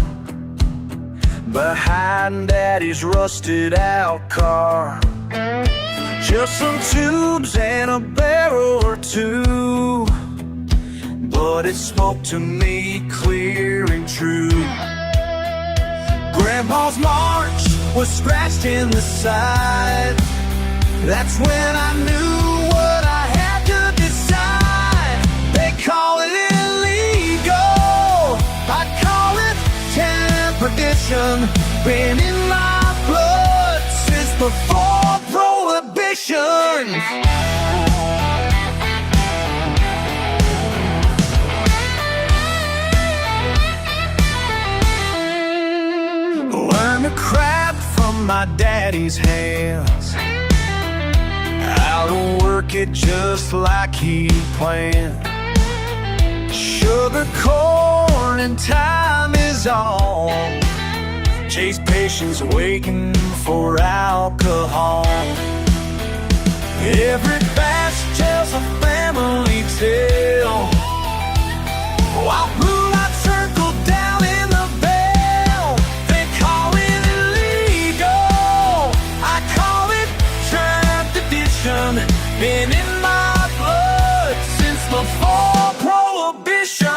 behind Daddy's rusted out car. Just some tubes and a barrel or two, but it spoke to me clear and true. Grandpa's march was scratched in the side. That's when I knew what I had to decide. They call it illegal, I call it perdition. Been in my blood since before prohibition. Learn to craft from my daddy's hands, how to work it just like he planned. Sugar, corn, and time is all. Chase patience waiting for alcohol. Every batch tells a family tale, while blue lights circle down in the veil. They call it illegal, I call it tradition. Been in my blood since before prohibition.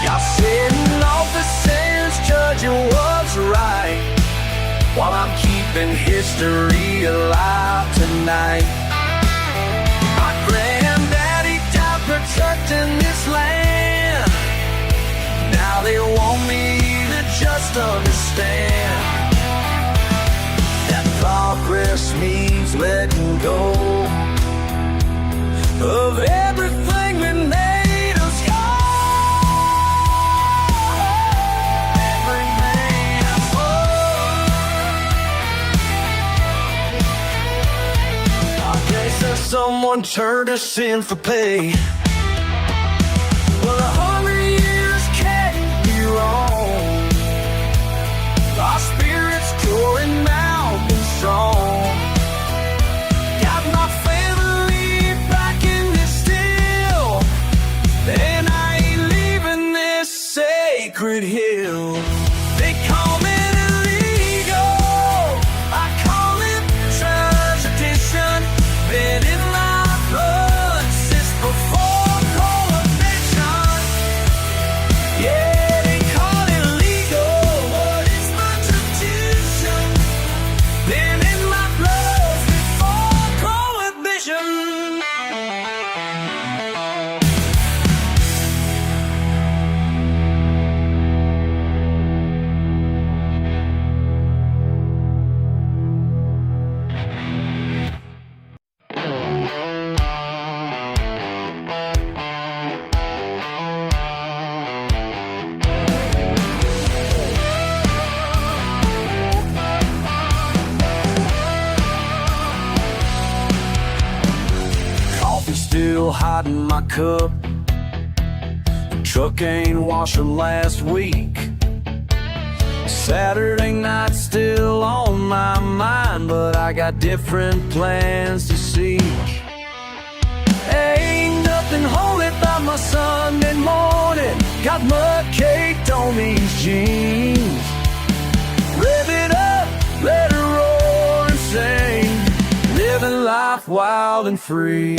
Y'all sitting officers judging what's right, while I'm keeping history alive tonight. My granddaddy died protecting this land. Now they want me to just understand that progress means letting go of everything that made us young. Every man's world. I guess that someone turned us in for pay. Well, 100 years can't be wrong. Our spirits growing out and strong. Got my family backing this still, and I ain't leaving this sacred hill. They call me illegal, I call it tradition. Been in my blood since before prohibition. Yeah, they call it legal, but it's my tradition. Been in my blood before prohibition. Coffee still hot in my cup. The truck ain't washed from last week. Saturday night still on my mind, but I got different plans to seek. Ain't nothing holy about my Sunday morning. Got mud caked on these jeans. Rev it up, let it roar and sing. Living life wild and free.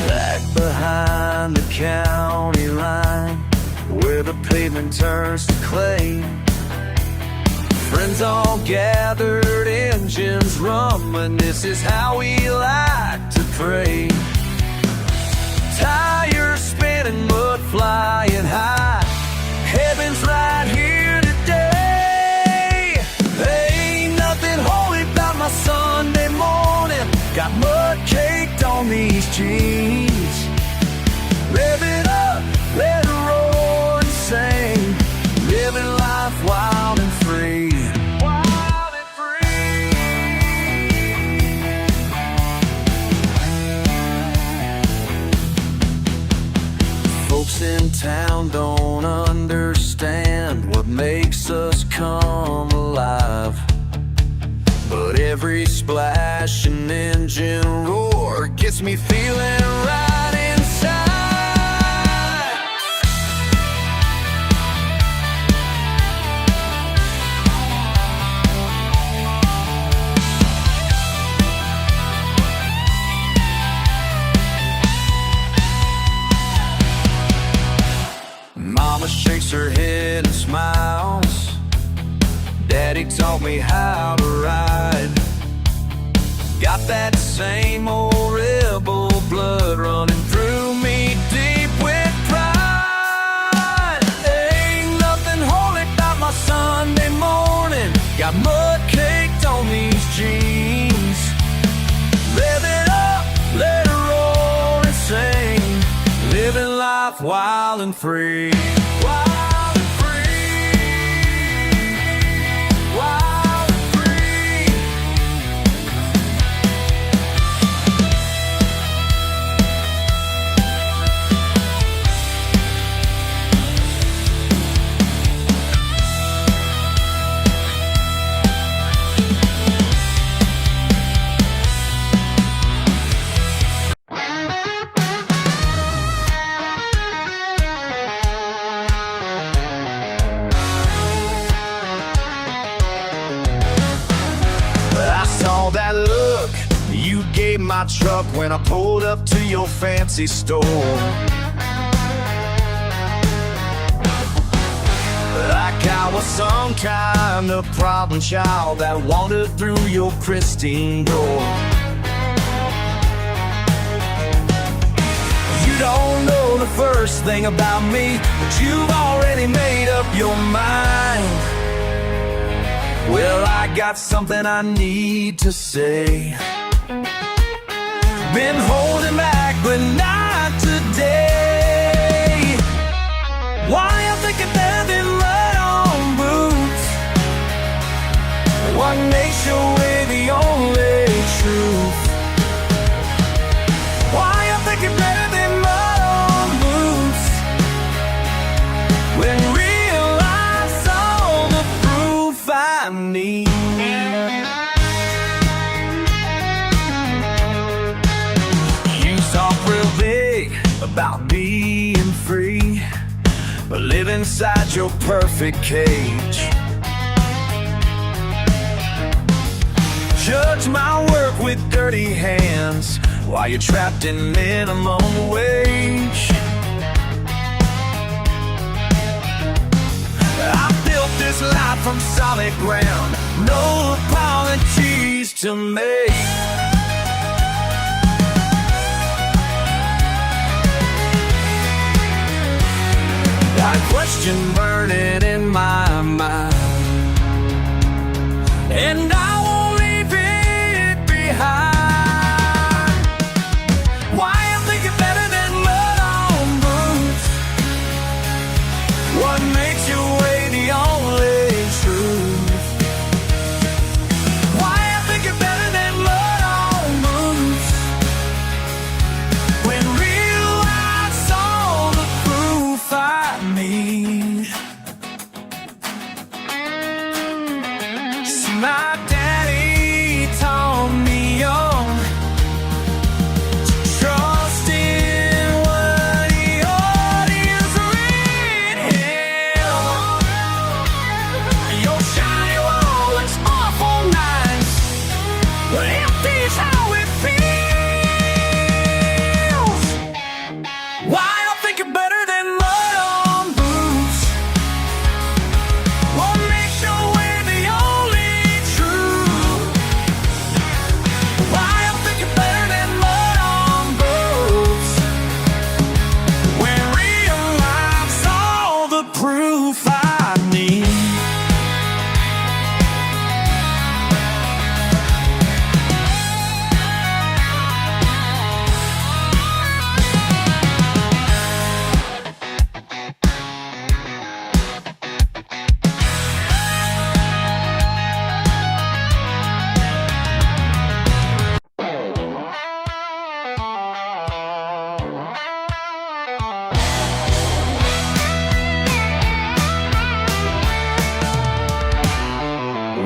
Back behind the county line, where the pavement turns to clay. Friends all gathered, engines rumbling. This is how we like to pray. Tires spinning, mud flying high. Heaven's right here today. Ain't nothing holy about my Sunday morning. Got mud caked on these jeans. Live it up, let it roar and sing. Living life wild and free. Wild and free. Folks in town don't understand what makes us come alive, but every splash and engine roar gets me feeling right inside. me how to ride. Got that same old rebel blood running through me, deep with pride. Ain't nothing holy about my Sunday morning. Got mud caked on these jeans. Rev it up, let it roar and sing. Living life wild and free. Wild and free. Wild and free. That look you gave my truck when I pulled up to your fancy store. Like I was some kind of problem child that wandered through your pristine door. You don't know the first thing about me, but you've already made up your mind. Well, I got something I need to say. Been holding back, but not today. Why I'm thinking better than mud on boots. What makes your way the only truth? Why I'm thinking better than mud on boots. When real life's all the proof I need. You talk real big about being free, but live inside your perfect cage. Judge my work with dirty hands while you're trapped in minimum wage. I built this life from solid ground, no apologies to make. Got a question burning in my mind, and I won't leave it behind. Why I'm thinking better than mud on boots. What makes your way the only truth? Why I'm thinking better than mud on boots. When real life's all the proof I need. See, my daddy taught me young to trust in what he already has written. Your shiny wall looks awful nice, but empty is how it feels. Why I'm thinking better than mud on boots. What makes your way the only truth? Why I'm thinking better than mud on boots. When real life's all the proof I need.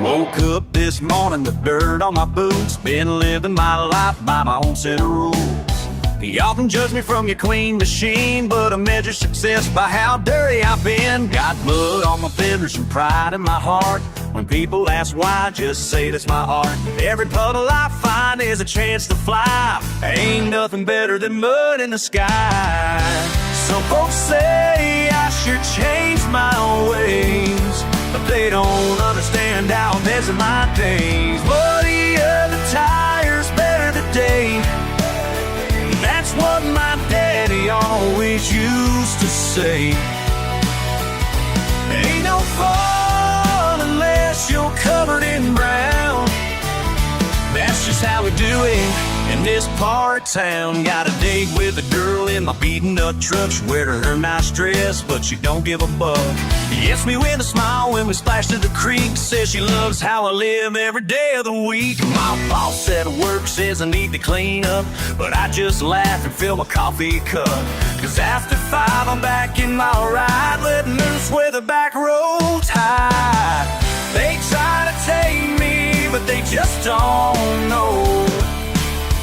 Woke up this morning, the dirt on my boots. Been living my life by my own set of rules. You often judge me from your clean machine, but I measure success by how dirty I've been. Got mud on my fingers and pride in my heart. When people ask why, I just say that's my art. Every puddle I find is a chance to fly. Ain't nothing better than mud in the sky. Some folks say I should change my ways, but they don't understand find out measure my days. Muddier the tires, better the day. That's what my daddy always used to say. Ain't no fun unless you're covered in brown. That's just how we do it in this part of town. Got a date with a girl in my beaten up truck. She wear her nice dress, but she don't give a buck. Gets me with a smile when we splash to the creek. Says she loves how I live every day of the week. My boss at work says I need to clean up, but I just laugh and fill my coffee cup. Cause after 5 I'm back in my ride, letting loose where the back roads high. They try to take me, but they just don't know.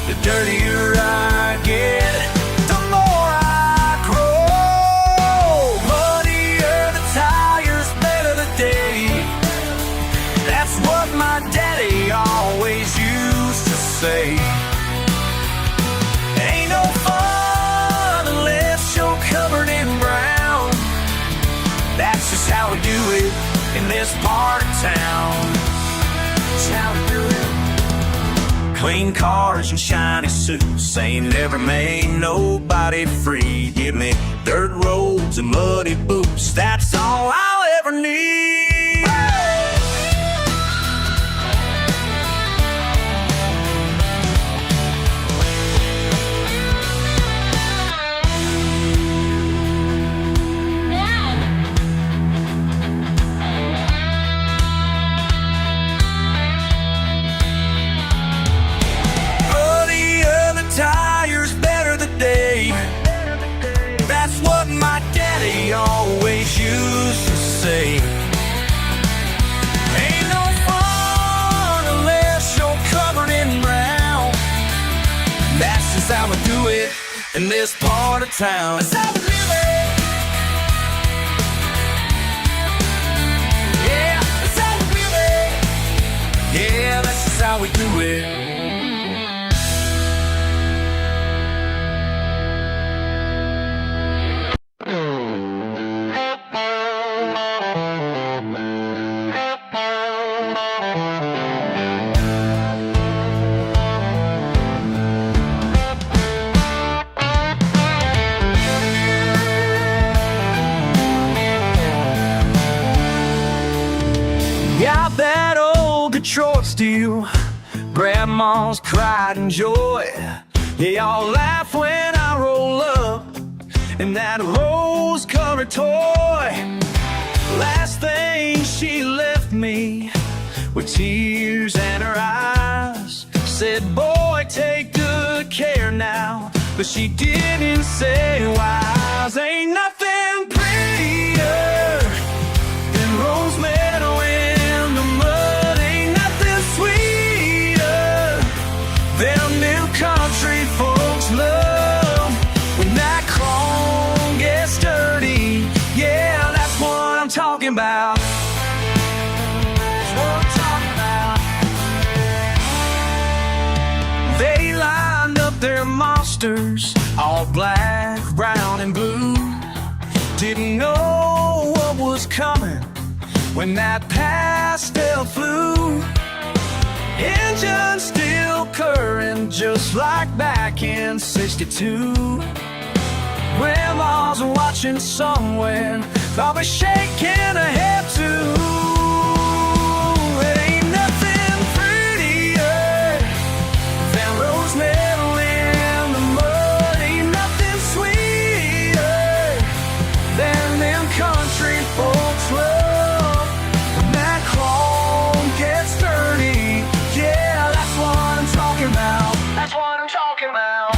The dirtier I get, the more I grow. Muddier the tires, better the day. That's what my daddy always used to say. Ain't no fun unless you're covered in brown. That's just how we do it in this part of town. That's how we do it. Clean cars and shiny suits ain't never made nobody free. Give me dirt roads and muddy boots, that's all I'll ever need. Tires, better the day. That's what my daddy always used to say. Ain't no fun unless you're covered in brown. That's just how we do it in this part of town. That's how we do it. Yeah, that's how we do it. Yeah, that's just how we do it. Got that old Detroit steel, grandma's pride and joy. They all laugh when I roll up in that rose-colored toy. Last thing she left me with tears in her eyes. Said, boy, take good care now, but she didn't say why. Ain't nothing prettier than rose meadow in the mud. Ain't nothing sweeter than new country folks love. When that chrome gets dirty, yeah, that's what I'm talking about. That's what I'm talking about. They lined up their monsters, all black, brown, and blue. Didn't know what was coming when that pastel flew. Engine still purring just like back in '62. Grandma's watching somewhere, probably shaking her head too. Ain't nothing prettier than rose meadow in the mud. Ain't nothing sweeter than them country folks love. When that chrome gets dirty, yeah, that's what I'm talking about. That's what I'm talking about.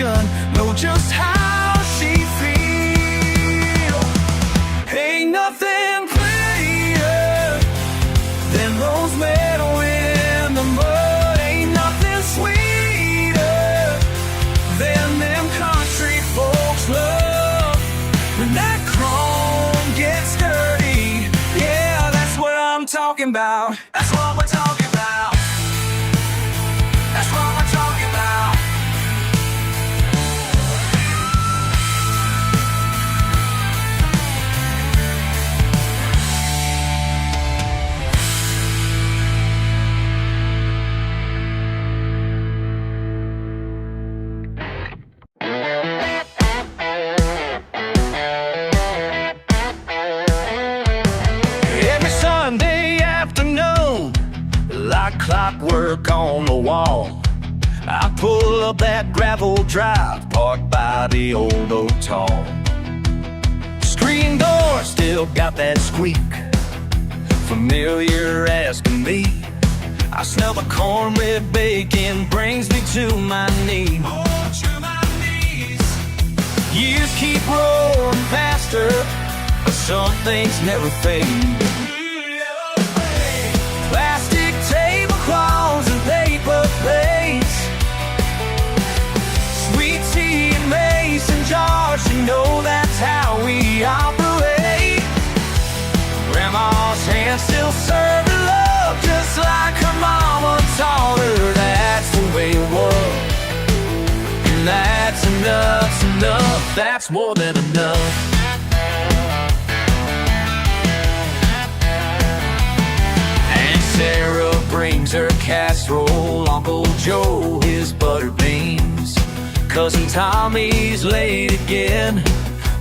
gun, know just how she feels. Ain't nothing prettier than rose meadow in the mud. Ain't nothing sweeter than them country folks love. When that chrome gets dirty, yeah, that's what I'm talking about. That's what we're talking about. That's what we're talking about. Every Sunday afternoon, like clockwork on the wall, I pull up that gravel drive parked by the old oak tall. Screen door still got that squeak, familiar as can be. I smell the cornbread bacon, brings me to my knees. Oh, to my knees. Years keep rolling faster, but some things never fade. Plastic tablecloths and paper plates, sweet tea and mason jars, you know that's how we operate. Grandma's hands still serve love just like her mama taught her. That's the way it was, and that's enough's enough. That's more than enough. Sarah brings her casserole, Uncle Joe his butter beans, Cousin Tommy's late again,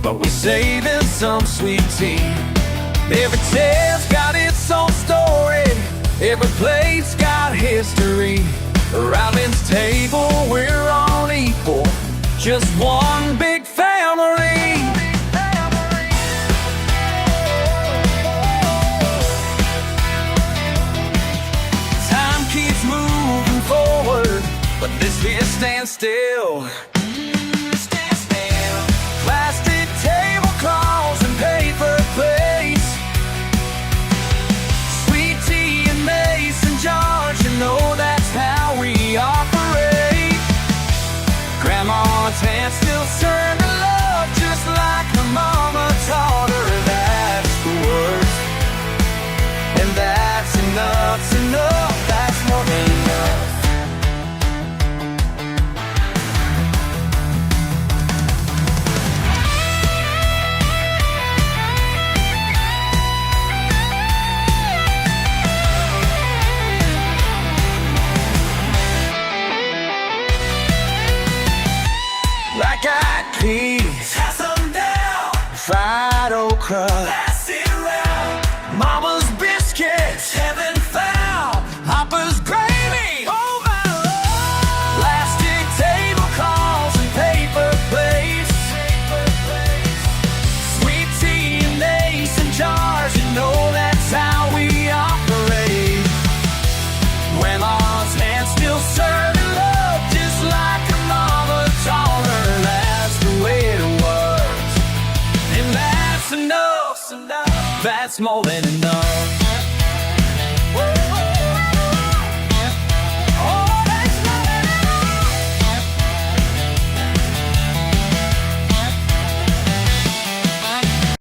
but we're saving some sweet tea. Every tale's got its own story, every plate's got history. Around this table we're all equal, just one big family. Keeps moving forward, but this here stands still. Stand still. Plastic tablecloths and paper plates, sweet tea and mason jars, you know that's how we operate. Grandma's hands still serve her love just like her mama taught her. That's the words, and that's enough's enough. That's more than enough. Black-eyed peas, pass them down. Fried okra, pass it around. Mama's biscuits, heaven found. Papa's gravy, oh my Lord. Plastic tablecloths and paper plates, sweet tea and mason jars, you know that's how we operate. Grandma's hands still serving love just like her mama taught her. That's the way it was, and that's enough. That's more than enough.